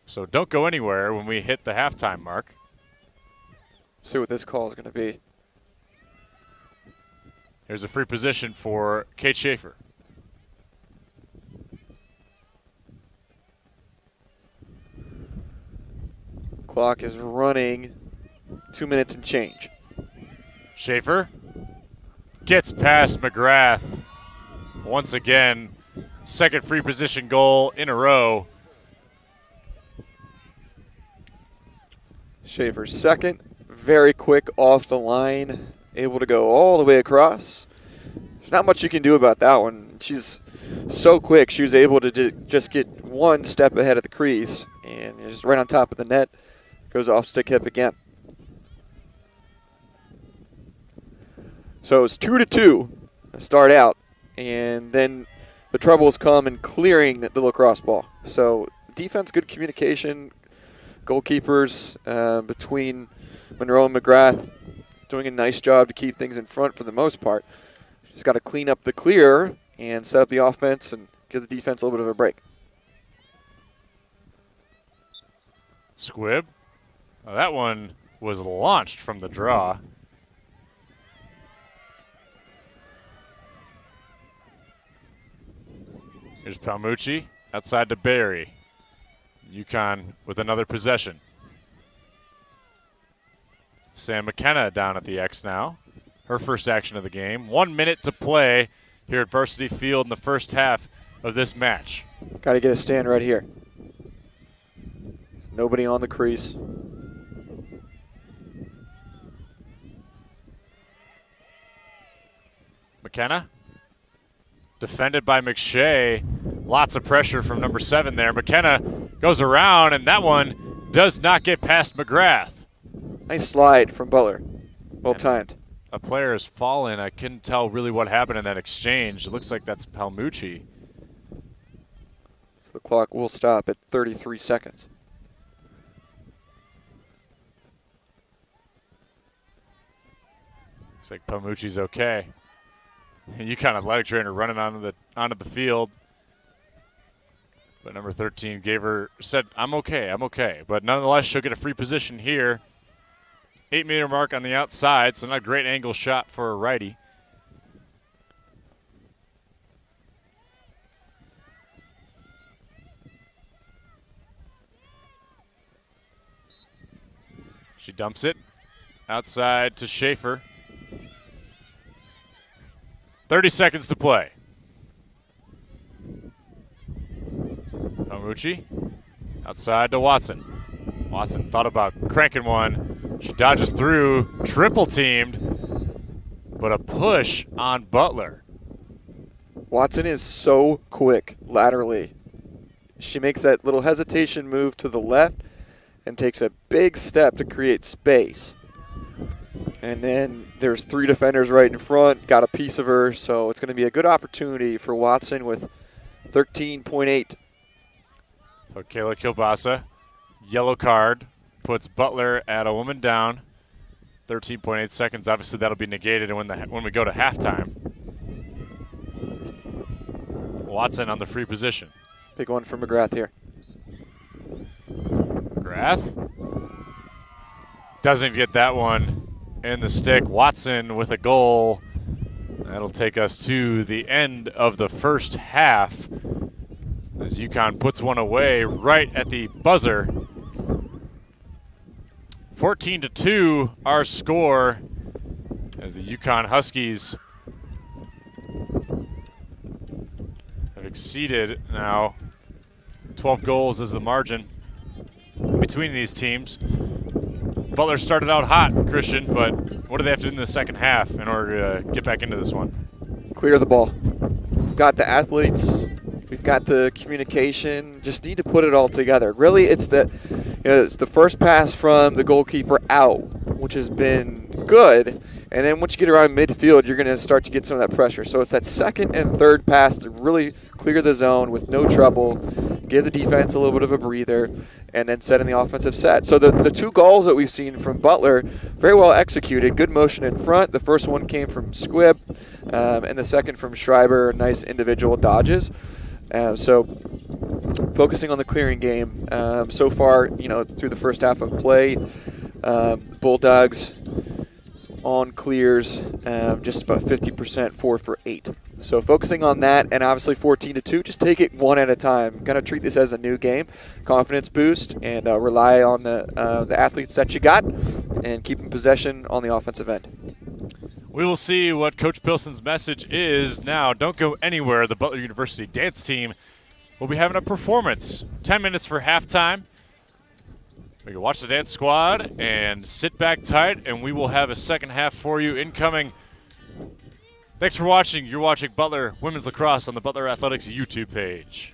So don't go anywhere when we hit the halftime mark. See what this call is going to be. Here's a free position for Kate Schaefer. Clock is running 2 minutes and change. Schaefer gets past McGrath. Once again, second free position goal in a row. Schaefer's second, very quick off the line, able to go all the way across. There's not much you can do about that one. She's so quick. She was able to just get one step ahead of the crease, and just right on top of the net, goes off stick hip again. So it's 2-2 to start out, and then the troubles come in clearing the lacrosse ball. So defense, good communication, goalkeepers between Monroe and McGrath doing a nice job to keep things in front for the most part. She's got to clean up the clear and set up the offense and give the defense a little bit of a break. Squibb. Well, that one was launched from the draw. Here's Palmucci outside to Barry. UConn with another possession. Sam McKenna down at the X now. Her first action of the game. 1 minute to play here at Varsity Field in the first half of this match. Got to get a stand right here. Nobody on the crease. McKenna. Defended by McShay. Lots of pressure from number 7 there. McKenna goes around, and that one does not get past McGrath. Nice slide from Butler. Well timed. A player has fallen. I couldn't tell really what happened in that exchange. It looks like that's Palmucci. So the clock will stop at 33 seconds. Looks like Palmucci's okay. UConn athletic trainer running onto the field. But number 13 said, I'm okay. But nonetheless, she'll get a free position here. 8-meter mark on the outside, so not a great angle shot for a righty. She dumps it outside to Schaefer. 30 seconds to play. Palmucci outside to Watson. Watson thought about cranking one. She dodges through, triple teamed, but a push on Butler. Watson is so quick laterally. She makes that little hesitation move to the left and takes a big step to create space. And then there's 3 defenders right in front, got a piece of her, so it's going to be a good opportunity for Watson with 13.8. So Kayla Kilbasa, yellow card, puts Butler at a woman down. 13.8 seconds. Obviously, that'll be negated when we go to halftime. Watson on the free position. Big one for McGrath here. McGrath doesn't get that one in the stick. Watson with a goal. That'll take us to the end of the first half as UConn puts one away right at the buzzer. 14-2 our score as the UConn Huskies have exceeded now 12 goals is the margin between these teams. Butler started out hot, Christian, but what do they have to do in the second half in order to get back into this one? Clear the ball. We've got the athletes. We've got the communication. Just need to put it all together. Really, it's the first pass from the goalkeeper out, which has been good. And then once you get around midfield, you're going to start to get some of that pressure. So it's that second and third pass to really clear the zone with no trouble, give the defense a little bit of a breather, and then set in the offensive set. So the 2 goals that we've seen from Butler, very well executed. Good motion in front. The first one came from Squibb, and the second from Schreiber. Nice individual dodges. So focusing on the clearing game. So far, through the first half of play, Bulldogs on clears, just about 50%, 4 for 8. So focusing on that, and obviously 14-2, just take it one at a time. Kind of treat this as a new game, confidence boost, and rely on the athletes that you got, and keeping possession on the offensive end. We will see what Coach Pilson's message is now. Don't go anywhere. The Butler University dance team will be having a performance. 10 minutes for halftime. We can watch the dance squad and sit back tight, and we will have a second half for you incoming. Thanks for watching. You're watching Butler Women's Lacrosse on the Butler Athletics YouTube page.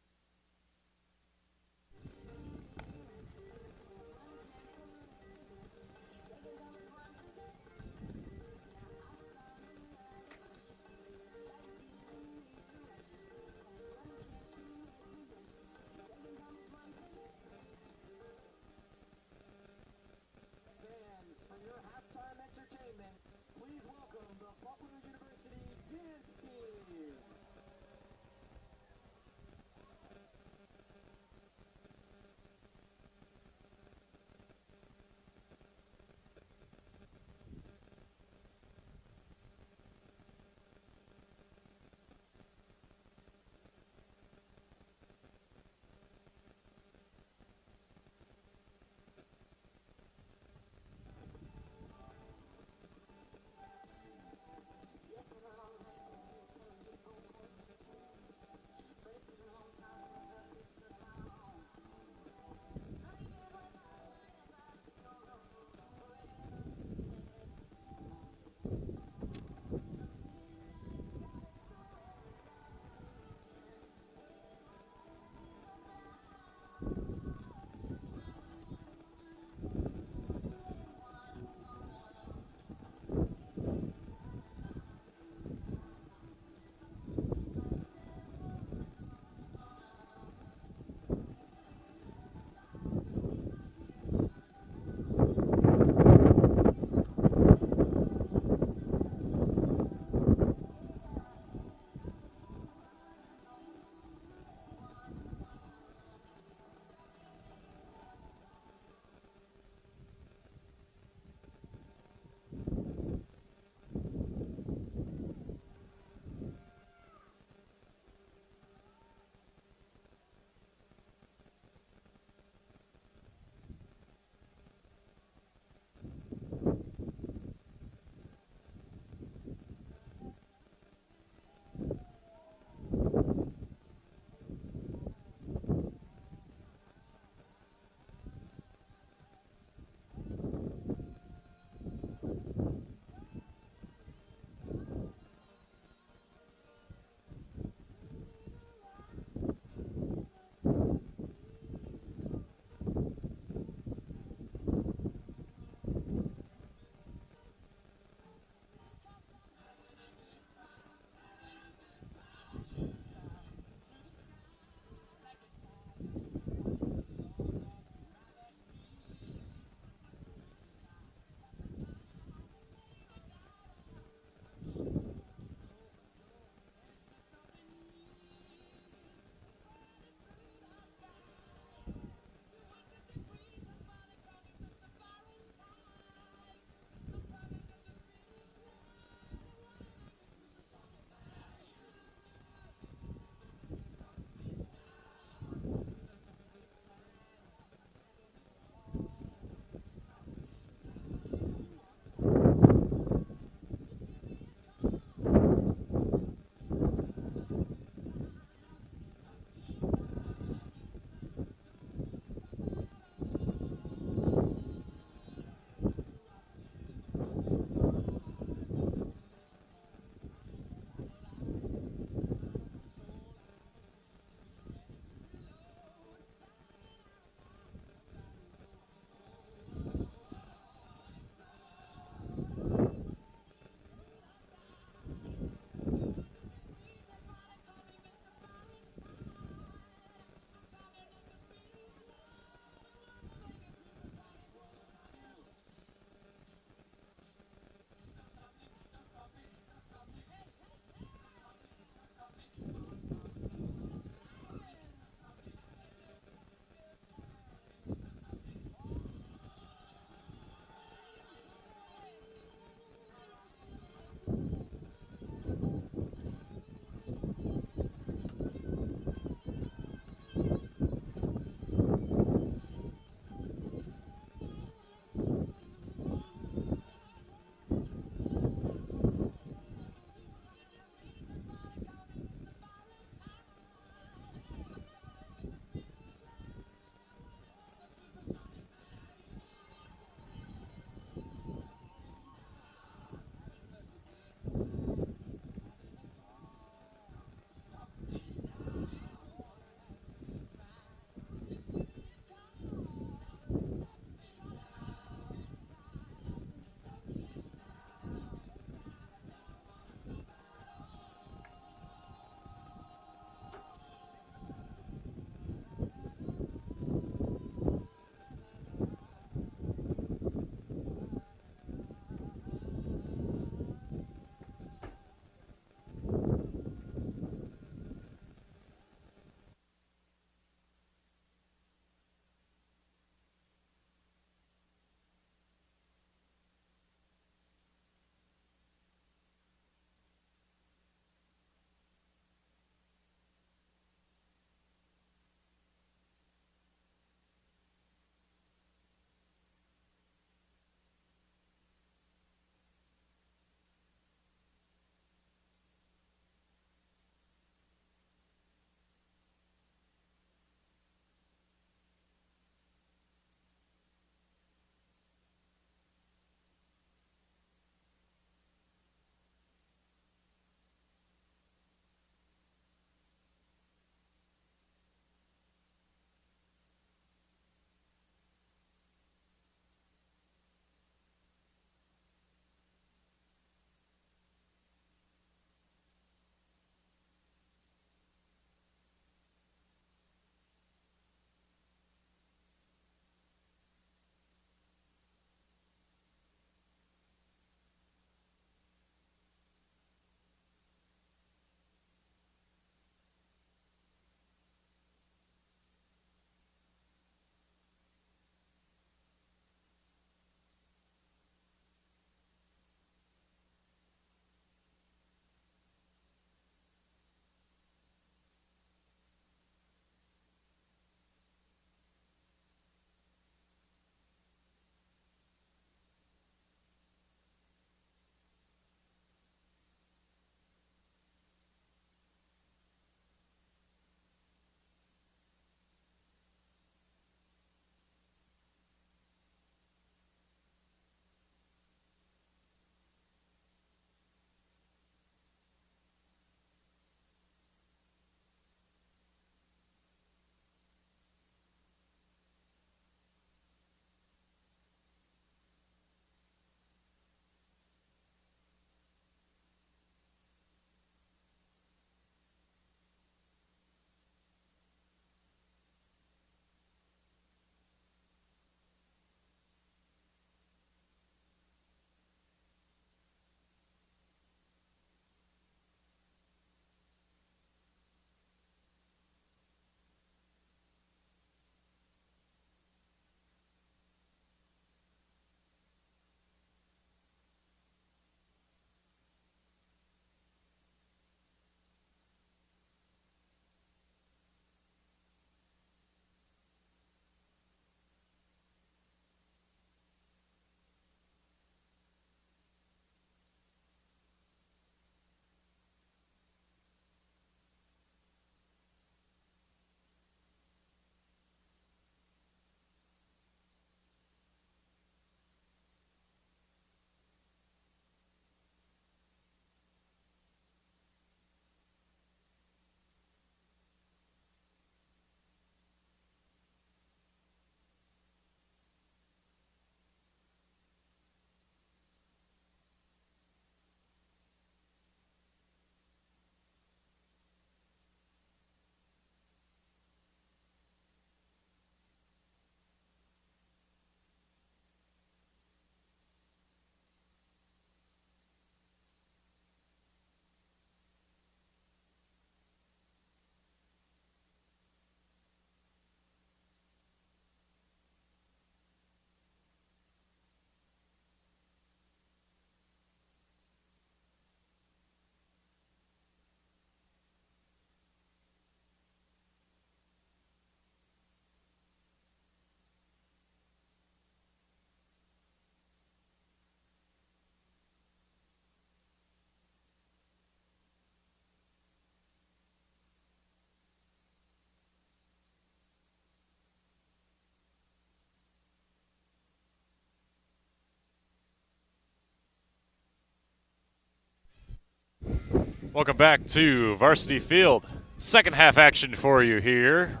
Welcome back to Varsity Field. Second half action for you here.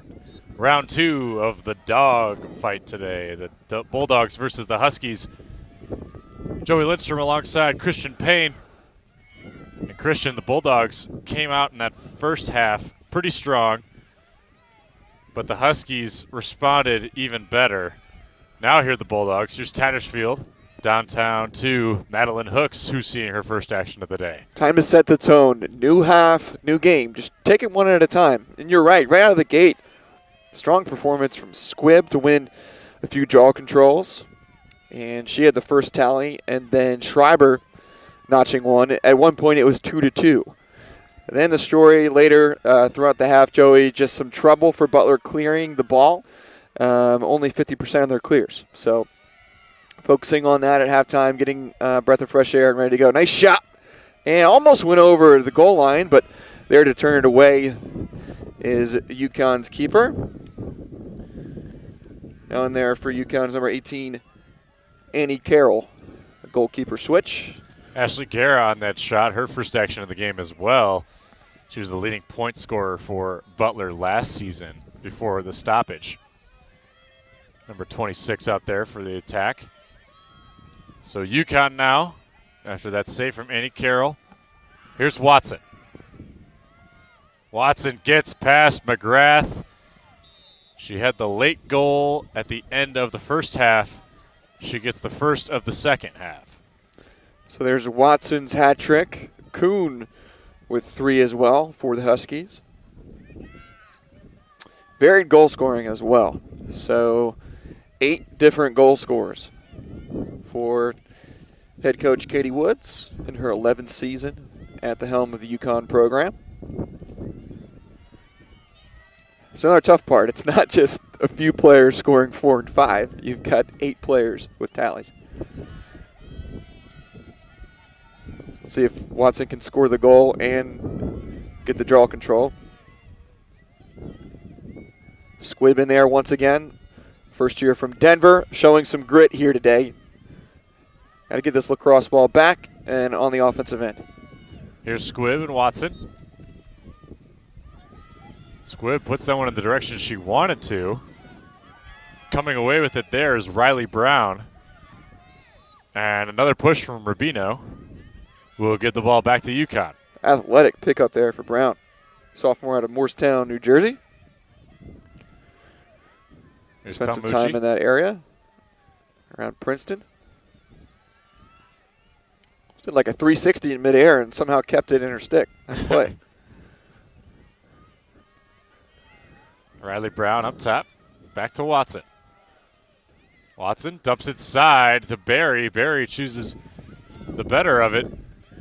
Round 2 of the dog fight today. The Bulldogs versus the Huskies. Joey Lindstrom alongside Christian Payne. And Christian, the Bulldogs came out in that first half pretty strong, but the Huskies responded even better. Now here are the Bulldogs. Here's Tattersfield. Downtown to Madeline Hooks, who's seeing her first action of the day. Time to set the tone. New half, new game. Just take it one at a time. And you're right out of the gate. Strong performance from Squibb to win a few draw controls. And she had the first tally. And then Schreiber notching one. At one point, it was 2-2. And then the story later throughout the half, Joey, just some trouble for Butler clearing the ball. Only 50% of their clears. So focusing on that at halftime, getting a breath of fresh air and ready to go. Nice shot. And almost went over the goal line, but there to turn it away is UConn's keeper. Now in there for UConn's number 18, Annie Carroll. A goalkeeper switch. Ashley Guerra on that shot, her first action of the game as well. She was the leading point scorer for Butler last season before the stoppage. Number 26 out there for the attack. So UConn now, after that save from Annie Carroll. Here's Watson. Watson gets past McGrath. She had the late goal at the end of the first half. She gets the first of the second half. So there's Watson's hat trick. Kuhn with 3 as well for the Huskies. Varied goal scoring as well. So 8 different goal scorers for head coach Katie Woods in her 11th season at the helm of the UConn program. It's another tough part. It's not just a few players scoring 4 and 5. You've got 8 players with tallies. Let's see if Watson can score the goal and get the draw control. Squibb in there once again. First year from Denver, showing some grit here today. Got to get this lacrosse ball back and on the offensive end. Here's Squibb and Watson. Squibb puts that one in the direction she wanted to. Coming away with it there is Riley Brown. And another push from Rubino will get the ball back to UConn. Athletic pickup there for Brown. Sophomore out of Morristown, New Jersey. Here's Spent some Palmucci. time in that area around Princeton. Did like a 360 in midair and somehow kept it in her stick. Nice play. Riley Brown up top. Back to Watson. Watson dumps it side to Barry. Barry chooses the better of it.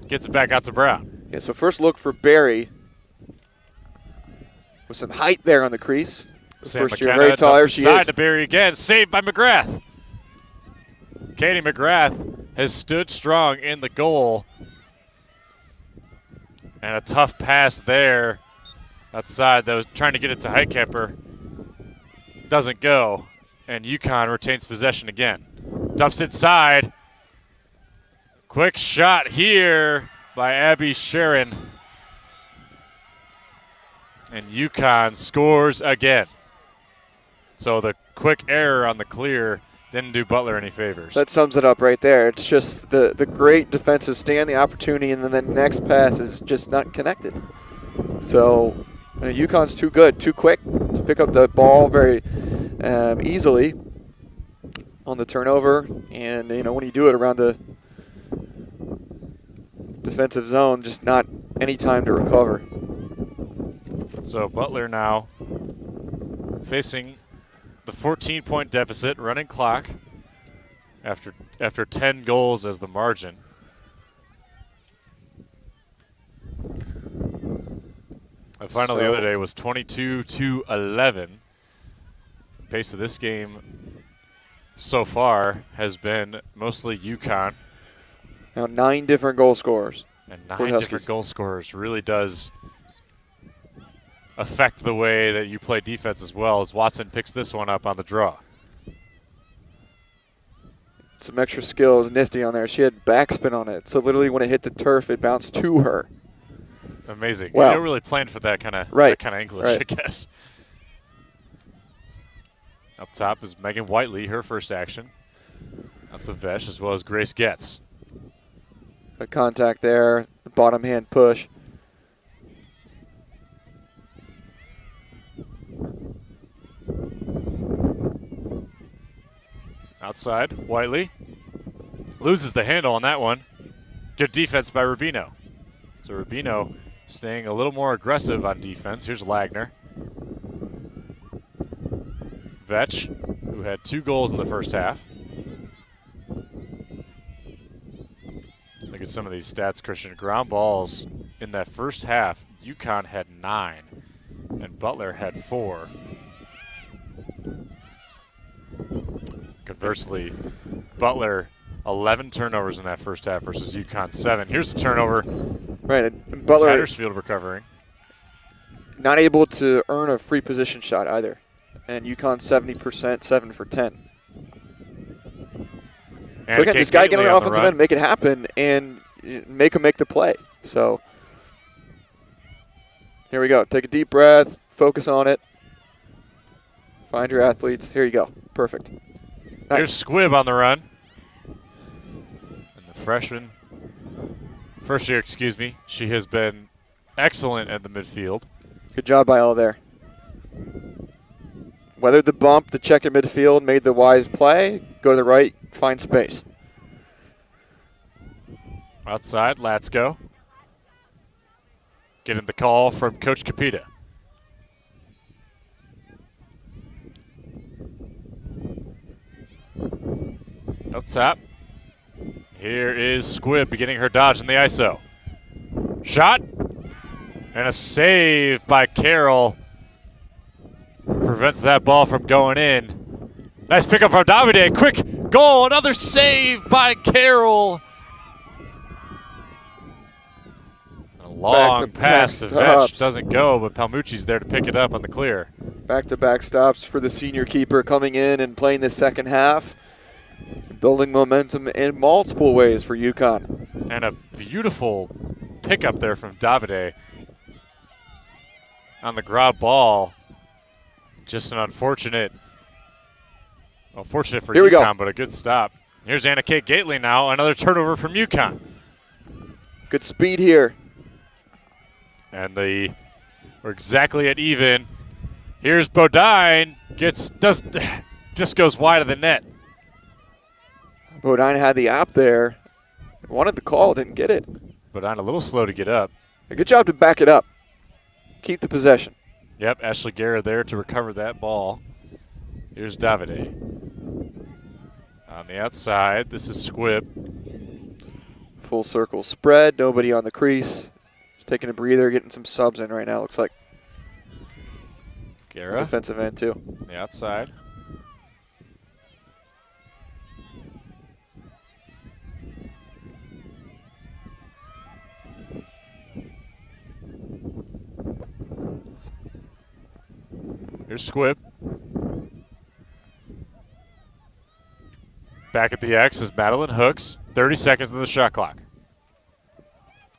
Gets it back out to Brown. Yeah, so first look for Barry. With some height there on the crease. Sam First year, McKenna very tall. There dumps it she side is. to Barry again. Saved by McGrath. Katie McGrath has stood strong in the goal. And a tough pass there outside that was trying to get it to Heitkamper. Doesn't go. And UConn retains possession again. Dumps inside. Quick shot here by Abby Sharon. And UConn scores again. So the quick error on the clear didn't do Butler any favors. That sums it up right there. It's just the great defensive stand, the opportunity, and then the next pass is just not connected. So UConn's too good, too quick to pick up the ball very easily on the turnover. And, when you do it around the defensive zone, just not any time to recover. So Butler now facing the 14-point deficit, running clock after 10 goals as the margin. The final the other day was 22-11. The pace of this game so far has been mostly UConn. Now 9 different goal scorers. And 9 different goal scorers really does affect the way that you play defense as well, as Watson picks this one up on the draw. Some extra skills, nifty on there. She had backspin on it. So literally when it hit the turf, it bounced to her. amazing. Wow. You don't really plan for that kind of English, Right. I guess. Up top is Megan Whiteley, her first action. That's a Vesh, as well as Grace Getz. A contact there, bottom hand push. Outside, Whiteley loses the handle on that one. Good defense by Rubino. So Rubino staying a little more aggressive on defense. Here's Lagner. Vetch, who had 2 goals in the first half. Look at some of these stats, Christian. Ground balls in that first half, UConn had 9, and Butler had 4. Conversely, Butler 11 turnovers in that first half versus UConn 7. Here's a turnover. Right, and Butler Tattersfield recovering. not able to earn a free position shot either. And UConn 70%, 7 for 10. And so again, this guy get on the offensive run. end, make it happen, and make him make the play. So here we go. Take a deep breath, focus on it. Find your athletes. Here you go. Perfect. Nice. Here's Squibb on the run. And the freshman, first year, excuse me, she has been excellent at the midfield. Good job by all there. Weathered the bump, the check at midfield, made the wise play, go to the right, find space. Outside, let's go. Getting the call from Coach Capita. Up top. Here is Squibb beginning her dodge in the ISO. Shot. And a save by Carroll. Prevents that ball from going in. Nice pickup from Davide. Quick goal. Another save by Carroll. A long pass to Vetch. Doesn't go, but Palmucci's there to pick it up on the clear. Back-to-back stops for the senior keeper coming in and playing the second half. Building momentum in multiple ways for UConn. And a beautiful pickup there from Davide on the ground ball. Just an unfortunate for UConn, but a good stop. Here's Anna Kate Gately now. Another turnover from UConn. Good speed here. And we're exactly at even. Here's Bodine. Just goes wide of the net. Bodine had the op there. Wanted the call, didn't get it. Bodine a little slow to get up. A good job to back it up. Keep the possession. Yep, Ashley Guerra there to recover that ball. Here's Davide. On the outside, this is Squibb. Full circle spread, nobody on the crease. Just taking a breather, getting some subs in right now, looks like. Guerra. Defensive end, too. The outside. Here's Squibb. Back at the X is Madeline Hooks. 30 seconds on the shot clock.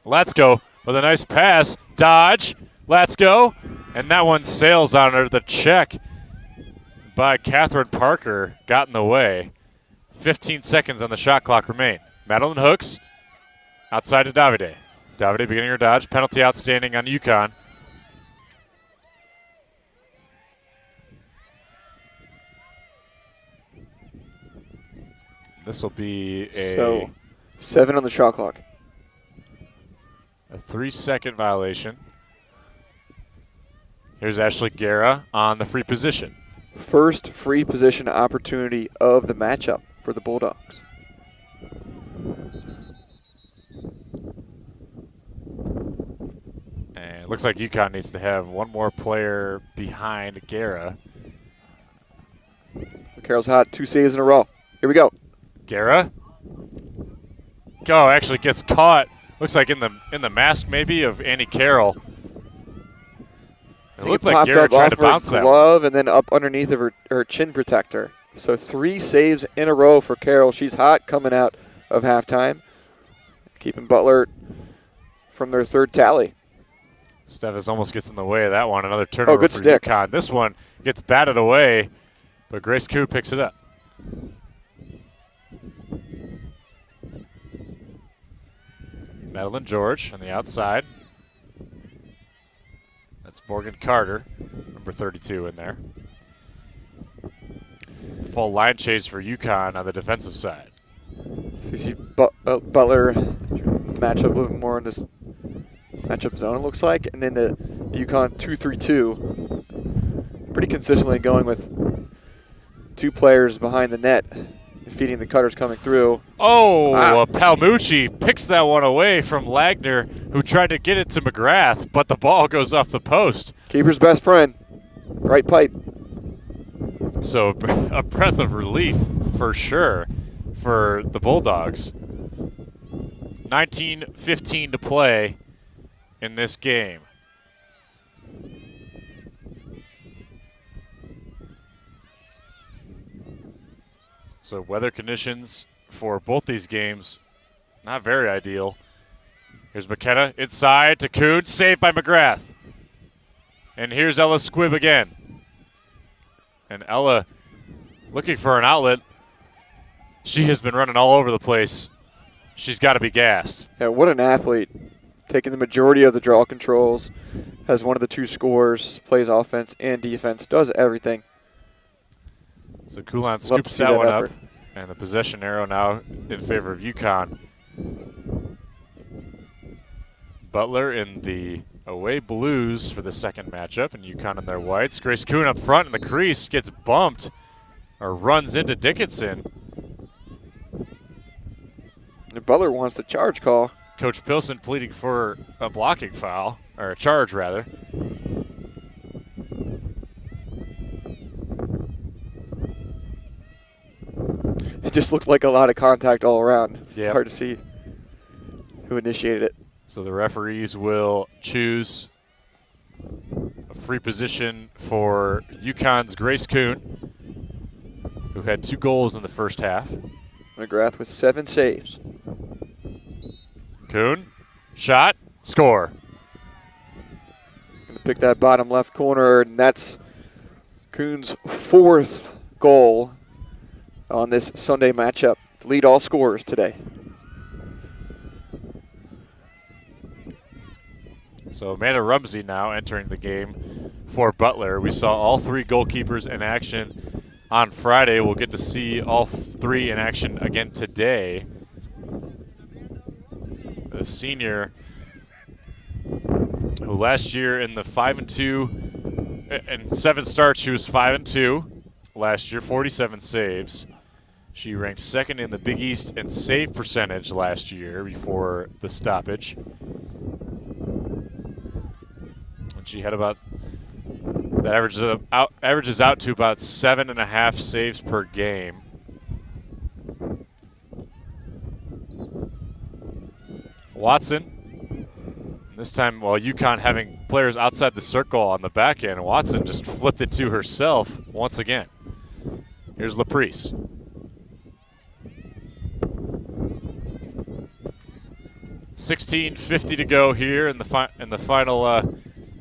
Let's go with a nice pass. Dodge. Let's go. And that one sails on her. The check by Catherine Parker got in the way. 15 seconds on the shot clock remain. Madeline Hooks outside to Davide. Davide beginning her dodge. Penalty outstanding on UConn. This will be So 7 on the shot clock. A 3-second violation. Here's Ashley Guerra on the free position. First free position opportunity of the matchup for the Bulldogs. And it looks like UConn needs to have one more player behind Guerra. Carroll's hot, 2 saves in a row. Here we go. Guerra. Actually gets caught. Looks like in the mask maybe of Annie Carroll. It looked like Guerra tried to bounce that glove and then up underneath of her chin protector. So 3 saves in a row for Carroll. She's hot coming out of halftime. Keeping Butler from their third tally. Stevis almost gets in the way of that one. Another turnover good for stick. UConn. This one gets batted away, but Grace Kuhn picks it up. Madeline George on the outside. That's Morgan Carter, number 32 in there. Full line change for UConn on the defensive side. So you see Butler match up a little bit more in this matchup zone, it looks like. And then the UConn 2-3-2. Pretty consistently going with 2 players behind the net, feeding the cutters coming through. Oh, Palmucci picks that one away from Lagner, who tried to get it to McGrath, but the ball goes off the post. Keeper's best friend. Right pipe. So a breath of relief for sure for the Bulldogs. 19:15 to play in this game. So weather conditions for both these games, not very ideal. Here's McKenna inside to Kuhn, saved by McGrath. And here's Ella Squibb again. And Ella looking for an outlet. She has been running all over the place. She's got to be gassed. Yeah, what an athlete. Taking the majority of the draw controls, has one of the 2 scores, plays offense and defense, does everything. So Coulon scoops that one effort up, and the possession arrow now in favor of UConn. Butler in the away blues for the second matchup, and UConn in their whites. Grace Kuhn up front in the crease, gets bumped, or runs into Dickinson. And Butler wants the charge call. Coach Pilson pleading for a blocking foul, or a charge rather. It just looked like a lot of contact all around. It's hard to see who initiated it. So the referees will choose a free position for UConn's Grace Kuhn, who had 2 goals in the first half. McGrath with 7 saves. Kuhn, shot, score. Gonna pick that bottom left corner, and that's Kuhn's 4th goal on this Sunday matchup to lead all scorers today. So Amanda Rumsey now entering the game for Butler. We saw all 3 goalkeepers in action on Friday. We'll get to see all 3 in action again today. The senior, who last year in the 5-2 and 7 starts, she was 5-2 last year, 47 saves. She ranked 2nd in the Big East in save percentage last year before the stoppage. And she had about, that averages out to about 7.5 saves per game. Watson, this time while UConn having players outside the circle on the back end, Watson just flipped it to herself once again. Here's LaPrice. $16:50 to go here in the final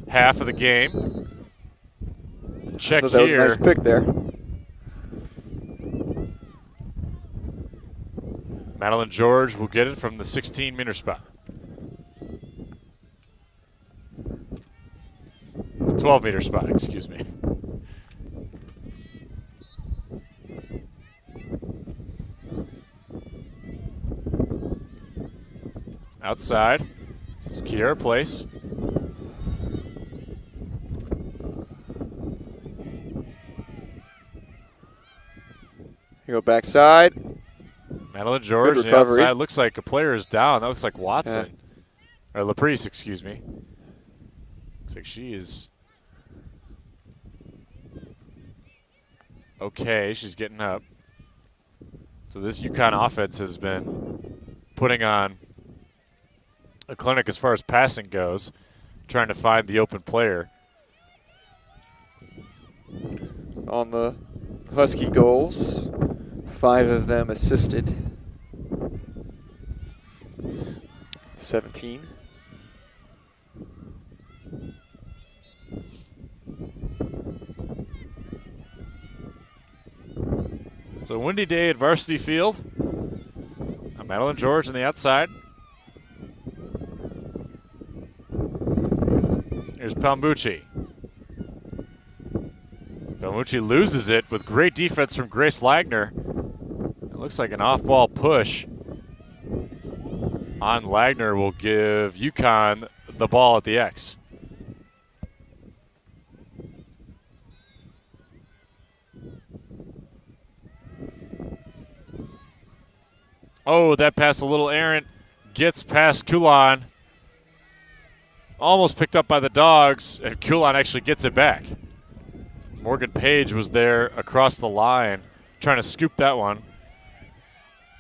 half of the game. Check that was a nice pick there. Madeline George will get it from the 16-meter spot. 12-meter spot, excuse me. Outside, this is Kiera Place. You go backside. Madeline George, the outside. Looks like a player is down. That looks like Watson. Or LaPrice, excuse me. Looks like she is okay. She's getting up. So this UConn offense has been putting on a clinic as far as passing goes, trying to find the open player. On the Husky goals, 5 of them assisted. 17. It's a windy day at Varsity Field. Madeline George on the outside. Here's Palmucci. Palmucci loses it with great defense from Grace Lagner. It looks like an off-ball push on Lagner will give UConn the ball at the X. Oh, that pass a little errant. Gets past Kulan. Almost picked up by the Dogs, and Kulan actually gets it back. Morgan Page was there across the line trying to scoop that one.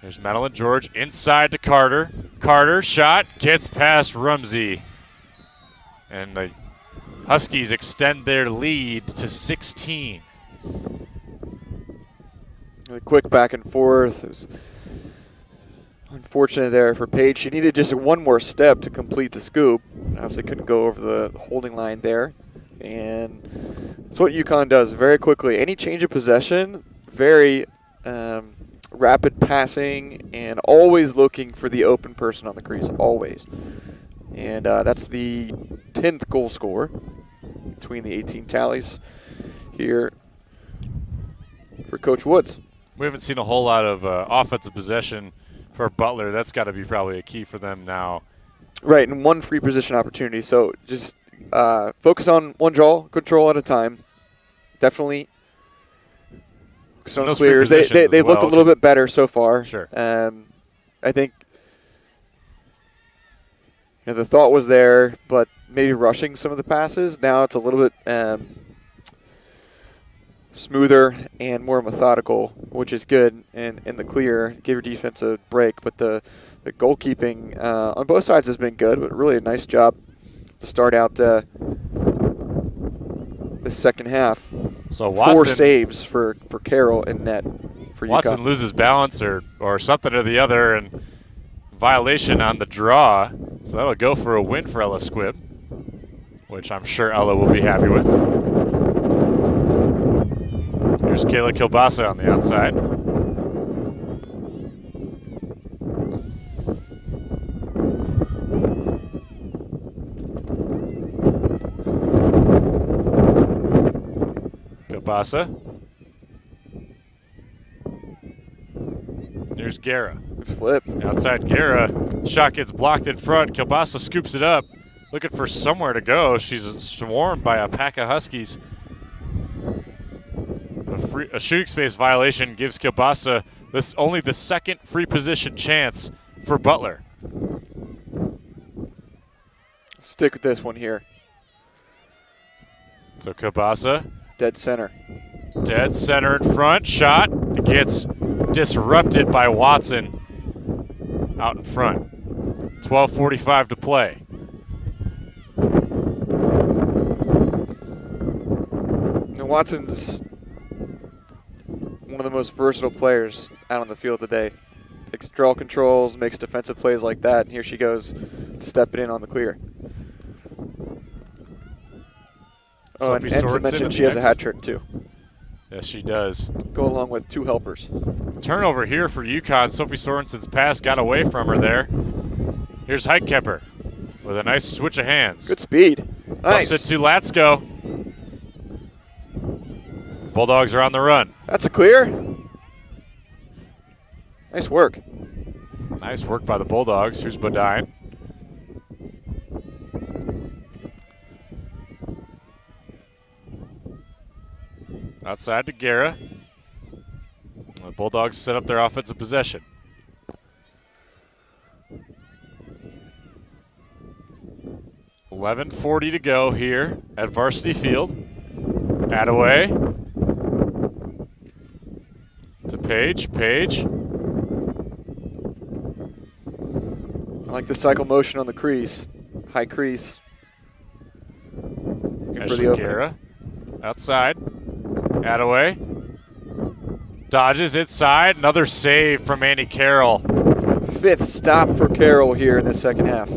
There's Madeline George inside to Carter. Carter, shot, gets past Rumsey. And the Huskies extend their lead to 16. A quick back and forth. It was unfortunate there for Page. She needed just one more step to complete the scoop. Obviously couldn't go over the holding line there. And that's what UConn does very quickly. Any change of possession, very rapid passing, and always looking for the open person on the crease, always. And that's the 10th goal scorer between the 18 tallies here for Coach Woods. We haven't seen a whole lot of offensive possession for Butler. That's got to be probably a key for them now. Right, and one free position opportunity. So just focus on one draw control at a time. Definitely focus on clears. They've looked a little bit better so far. Sure. I think the thought was there, but maybe rushing some of the passes. Now it's a little bit smoother and more methodical, which is good in the clear. Give your defense a break, but the goalkeeping on both sides has been good, but really a nice job to start out the second half. So Watson, 4 saves for Carroll in net for Watson UConn. loses balance or something or the other, and violation on the draw. So that'll go for a win for Ella Squibb, which I'm sure Ella will be happy with. Here's Kayla Kilbasa on the outside. Kilbasa. There's Guerra. Flip. Outside Guerra. Shot gets blocked in front. Kilbasa scoops it up. Looking for somewhere to go. She's swarmed by a pack of Huskies. A shooting space violation gives Kilbasa only the second free position chance for Butler. Stick with this one here. So Kilbasa. Dead center. Dead center in front. Shot. It gets disrupted by Watson out in front. 12:45 to play. And Watson's one of the most versatile players out on the field today. Takes draw controls, makes defensive plays like that, and here she goes to step it in on the clear. Oh, and to mention she has a hat trick too. Yes, she does. Go along with 2 helpers. Turnover here for UConn. Sophie Sorensen's pass got away from her there. Here's Heitkemper with a nice switch of hands. Good speed. Nice. Bumps it to Latsko. Bulldogs are on the run. That's a clear. Nice work. Nice work by the Bulldogs. Here's Bodine. Outside to Guerra. The Bulldogs set up their offensive possession. $11:40 to go here at Varsity Field. Attaway to Page. Page. I like the cycle motion on the crease. High crease. Looking for the opening. Guerra. Outside. Attaway. Dodges inside. Another save from Annie Carroll. 5th stop for Carroll here in the second half.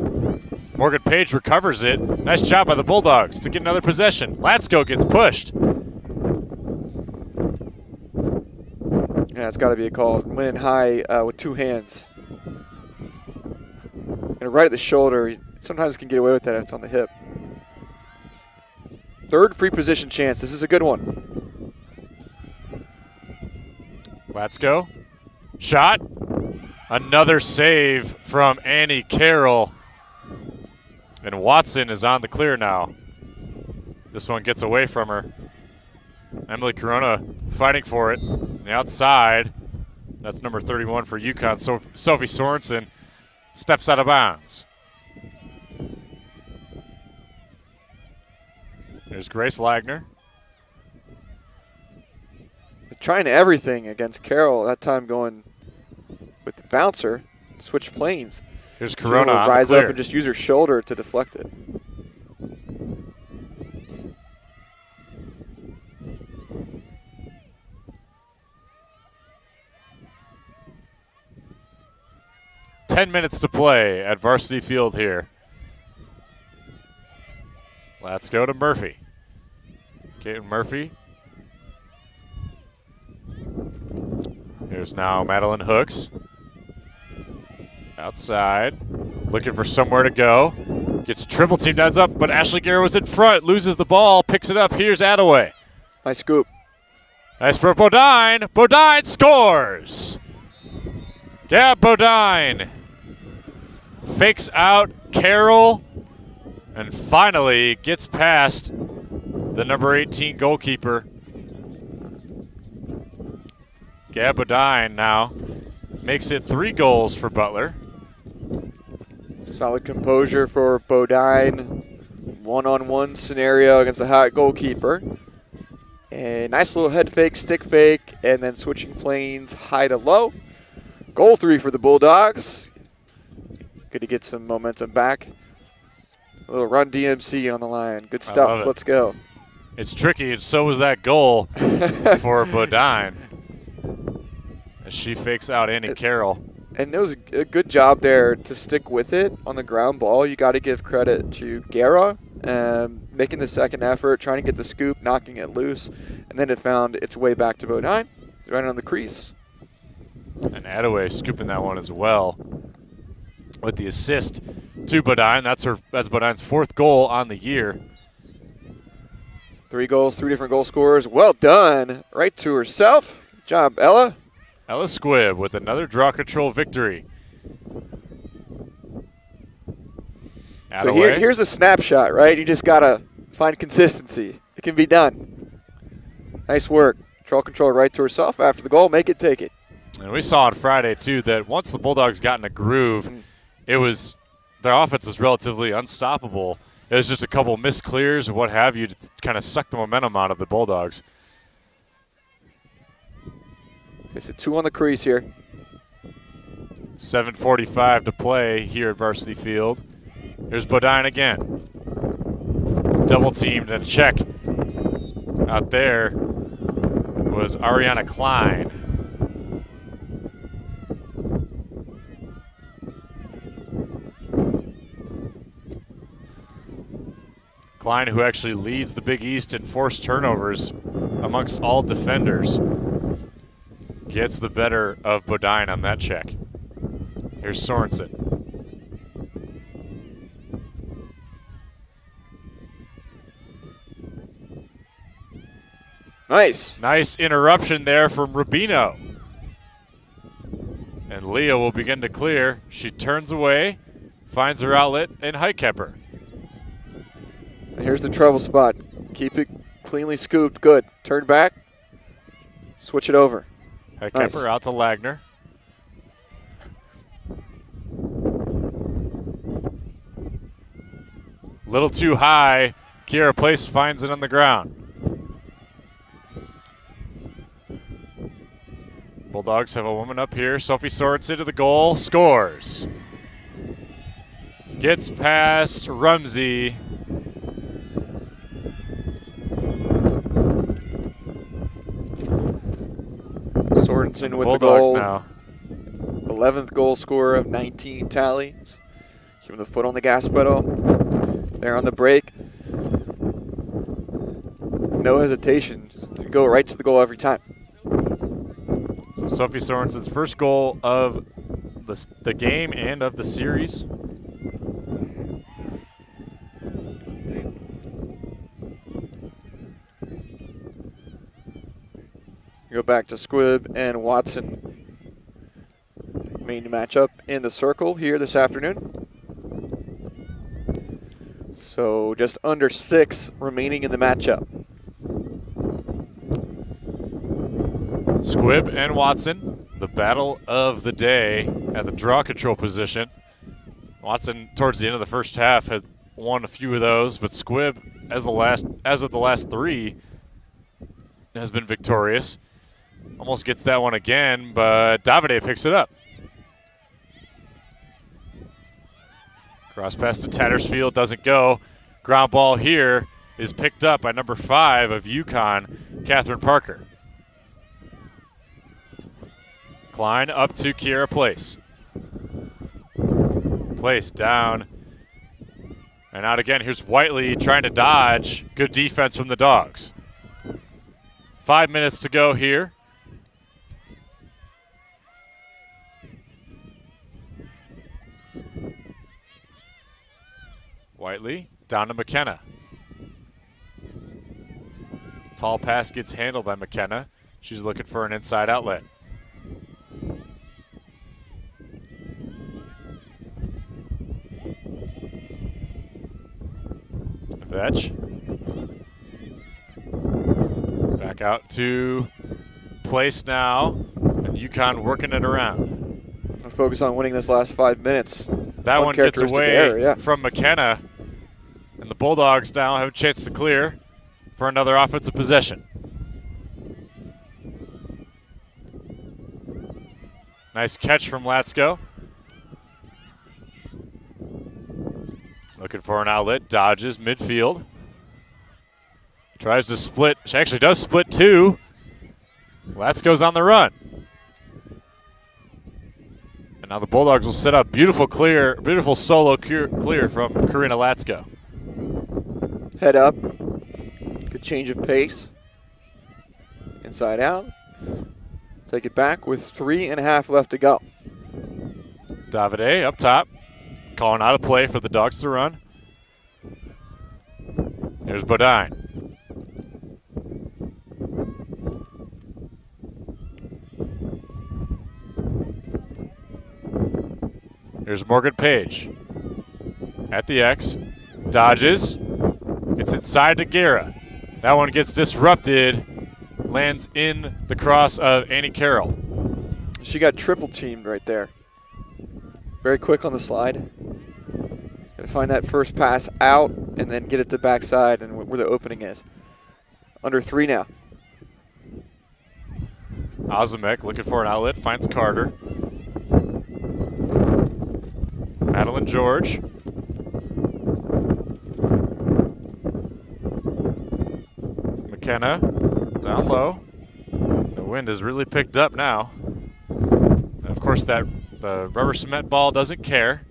Morgan Page recovers it. Nice job by the Bulldogs to get another possession. Latsko gets pushed. Yeah, it's got to be a call. Winning high with two hands. And right at the shoulder. Sometimes can get away with that if it's on the hip. Third free position chance. This is a good one. Let's go. Shot. Another save from Annie Carroll. And Watson is on the clear now. This one gets away from her. Emily Corona fighting for it. On the outside. That's number 31 for UConn. So Sophie Sorensen steps out of bounds. There's Grace Lagner. Trying everything against Carroll. That time going with the bouncer. Switch planes. Here's Corona on rise the clear. up and just use her shoulder to deflect it. Ten minutes to play at Varsity Field here. Let's go to Murphy. Caitlin Murphy. Here's now Madeline Hooks. Outside. Looking for somewhere to go. Gets triple teamed, ends up, but Ashley Guerra was in front. Loses the ball. Picks it up. Here's Attaway. Nice scoop. Nice for Bodine. Bodine scores. Gab Bodine fakes out Carroll and finally gets past the number 18 goalkeeper. Gab Bodine now makes it 3 goals for Butler. Solid composure for Bodine. One-on-one scenario against a hot goalkeeper. A nice little head fake, stick fake, and then switching planes high to low. Goal 3 for the Bulldogs. Good to get some momentum back. A little run DMC on the line. Good stuff. Let's go. It's tricky, and so was that goal for Bodine as she fakes out Annie Carroll. And it was a good job there to stick with it on the ground ball. You got to give credit to Guerra, making the second effort, trying to get the scoop, knocking it loose, and then it found its way back to Bodine, right on the crease. And Attaway scooping that one as well with the assist to Bodine. That's Bodine's 4th goal on the year. 3 goals, 3 different goal scorers. Well done. Right to herself. Good job, Ella. Ella Squibb with another draw control victory. So here's a snapshot, right? You just got to find consistency. It can be done. Nice work. Draw control right to herself after the goal. Make it, take it. And we saw on Friday, too, that once the Bulldogs got in a groove, their offense was relatively unstoppable. It was just a couple missed clears and what have you to kind of suck the momentum out of the Bulldogs. Okay, so 2 on the crease here. 7:45 to play here at Varsity Field. Here's Bodine again. Double teamed and a check. Out there was Ariana Klein. Klein, who actually leads the Big East in forced turnovers amongst all defenders, gets the better of Bodine on that check. Here's Sorensen. Nice. Nice interruption there from Rubino. And Leah will begin to clear. She turns away, finds her outlet, and Heikepper. Here's the trouble spot. Keep it cleanly scooped. Good. Turn back. Switch it over. Heikepper Nice. out to Lagner. Little too high. Kiera Place finds it on the ground. Bulldogs have a woman up here. Sophie Sorensen to the goal. Scores. Gets past Rumsey. Sorensen with Bulldogs the goal. now. 11th goal scorer of 19 tallies. Keeping the foot on the gas pedal. There on the break. No hesitation. You go right to the goal every time. So So Sophie Sorensen's first goal of the game and of the series. Go back to Squibb and Watson. Main matchup in the circle here this afternoon. So just under 6 remaining in the matchup. Squibb and Watson, the battle of the day at the draw control position. Watson, towards the end of the first half, has won a few of those, but Squibb, as of the last 3, has been victorious. Almost gets that one again, but Davide picks it up. Cross pass to Tattersfield, doesn't go. Ground ball here is picked up by number 5 of UConn, Catherine Parker. Klein up to Kiera Place. Place down. And out again. Here's Whiteley trying to dodge. Good defense from the Dogs. 5 minutes to go here. Whiteley down to McKenna. Tall pass gets handled by McKenna. She's looking for an inside outlet. Vetch. Back out to Place now. And UConn working it around. I'll focus on winning this last 5 minutes. That one gets away error, from McKenna. And the Bulldogs now have a chance to clear for another offensive possession. Nice catch from Latsko. Looking for an outlet, dodges midfield. Tries to split, she actually does split 2. Latsko's on the run. And now the Bulldogs will set up beautiful solo clear from Karina Latsko. Head up, good change of pace. Inside out, take it back with 3.5 left to go. Davide up top, calling out a play for the Dogs to run. Here's Bodine. Here's Morgan Page at the X, dodges. It's inside to Guerra. That one gets disrupted, lands in the cross of Annie Carroll. She got triple teamed right there. Very quick on the slide. Gotta find that first pass out and then get it to backside and where the opening is. Under 3 now. Azamek looking for an outlet, finds Carter. Madeline George. McKenna down low. The wind has really picked up now. And of course, the rubber cement ball doesn't care.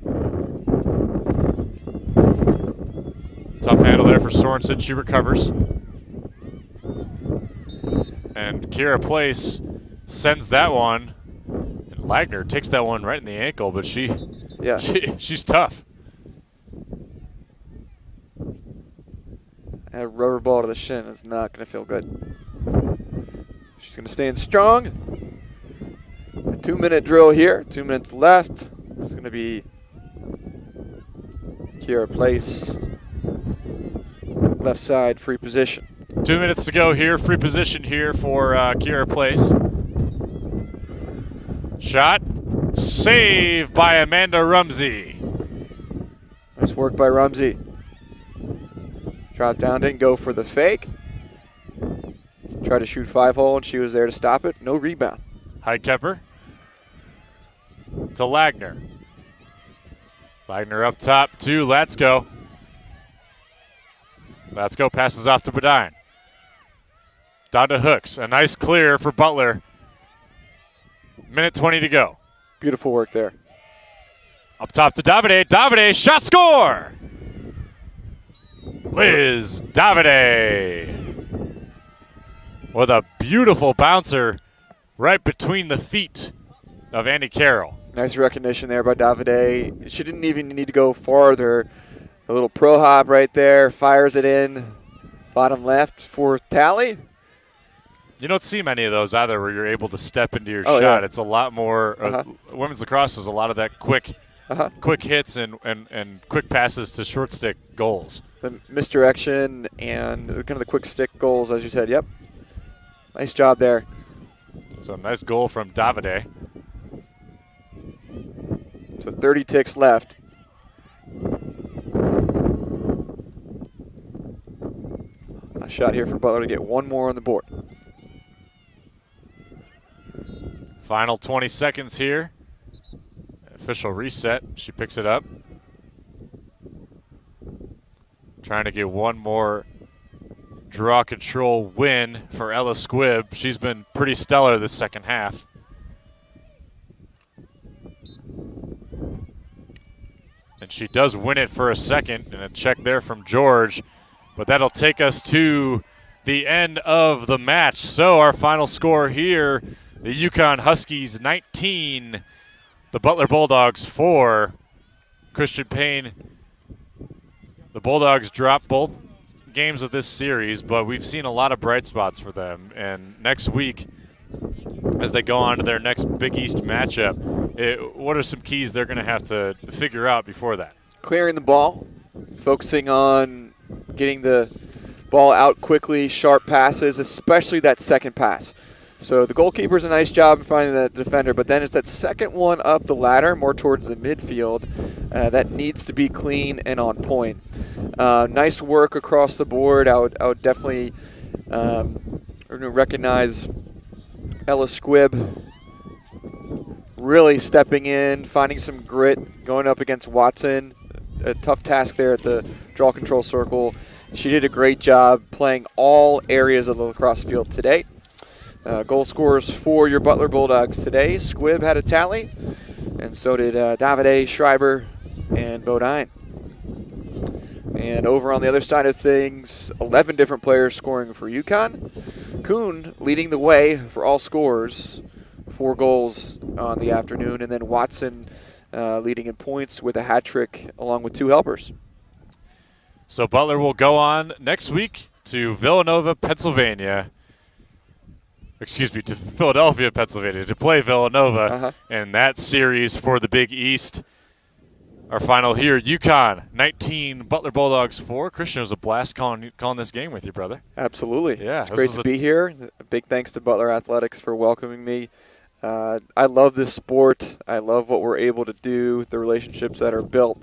Tough handle there for Sorensen. She recovers. And Kiera Place sends that one. And Lagner takes that one right in the ankle, but she's tough. A rubber ball to the shin is not going to feel good. She's going to stand strong. A 2-minute drill here. 2 minutes left. It's going to be Kiera Place. Left side, free position. 2 minutes to go here. Free position here for Kiera Place. Shot. Save by Amanda Rumsey. Nice work by Rumsey. Drop down, didn't go for the fake. Tried to shoot 5-hole, and she was there to stop it. No rebound. Heidkepper to Lagner. Lagner up top to Latsko. Latsko passes off to Bodine. Down to Hooks. A nice clear for Butler. Minute 20 to go. Beautiful work there. Up top to Davide. Davide, shot score! Liz Davide with a beautiful bouncer right between the feet of Andy Carroll. Nice recognition there by Davide. She didn't even need to go farther. A little pro hop right there, fires it in. Bottom left for tally. You don't see many of those either where you're able to step into your Oh, shot. yeah. It's a lot more women's lacrosse is a lot of that quick hits and quick passes to short stick goals. The misdirection and kind of the quick stick goals, as you said. Yep. Nice job there. So nice goal from Davide. So 30 ticks left. A shot here for Butler to get one more on the board. Final 20 seconds here. Official reset. She picks it up. Trying to get one more draw control win for Ella Squibb. She's been pretty stellar this second half. And she does win it for a second, and a check there from George. But that'll take us to the end of the match. So our final score here, the UConn Huskies 19, the Butler Bulldogs 4. Christian Payne, the Bulldogs dropped both games of this series, but we've seen a lot of bright spots for them. And next week, as they go on to their next Big East matchup, what are some keys they're going to have to figure out before that? Clearing the ball, focusing on getting the ball out quickly, sharp passes, especially that second pass. So the goalkeeper's a nice job in finding the defender, but then it's that second one up the ladder, more towards the midfield, that needs to be clean and on point. Nice work across the board. I would definitely recognize Ella Squibb really stepping in, finding some grit, going up against Watson. A tough task there at the draw control circle. She did a great job playing all areas of the lacrosse field today. Goal scorers for your Butler Bulldogs today. Squibb had a tally, and so did Davide, Schreiber, and Bodine. And over on the other side of things, 11 different players scoring for UConn. Kuhn leading the way for all scores, 4 goals on the afternoon, and then Watson leading in points with a hat trick along with 2 helpers. So Butler will go on next week to Villanova, Pennsylvania. Excuse me, to Philadelphia, Pennsylvania, to play Villanova in that series for the Big East. Our final here, UConn 19, Butler Bulldogs 4. Christian, it was a blast calling this game with you, brother. Absolutely. Yeah, it's great to be here. A big thanks to Butler Athletics for welcoming me. I love this sport. I love what we're able to do, the relationships that are built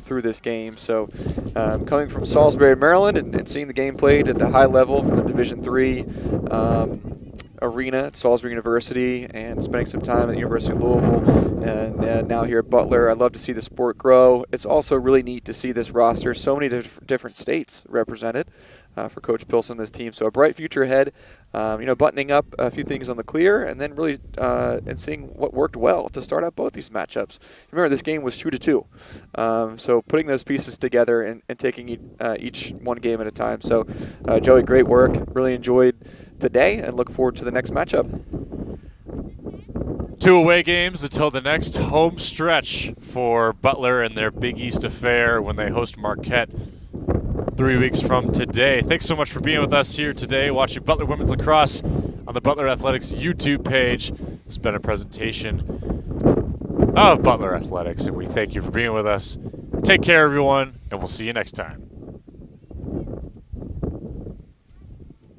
through this game. So coming from Salisbury, Maryland, and seeing the game played at the high level from the Division III arena at Salisbury University, and spending some time at the University of Louisville, and now here at Butler, I love to see the sport grow. It's also really neat to see this roster, so many different states represented for Coach Pilson and this team. So a bright future ahead, buttoning up a few things on the clear, and then really and seeing what worked well to start out both these matchups. Remember, this game was 2-2. So putting those pieces together and taking each one game at a time. So Joey, great work. Really enjoyed today and look forward to the next matchup. 2 away games until the next home stretch for Butler and their Big East affair when they host Marquette 3 weeks from today. Thanks so much for being with us here today, watching Butler Women's Lacrosse on the Butler Athletics YouTube page. It's been a presentation of Butler Athletics, and we thank you for being with us. Take care, everyone, and we'll see you next time.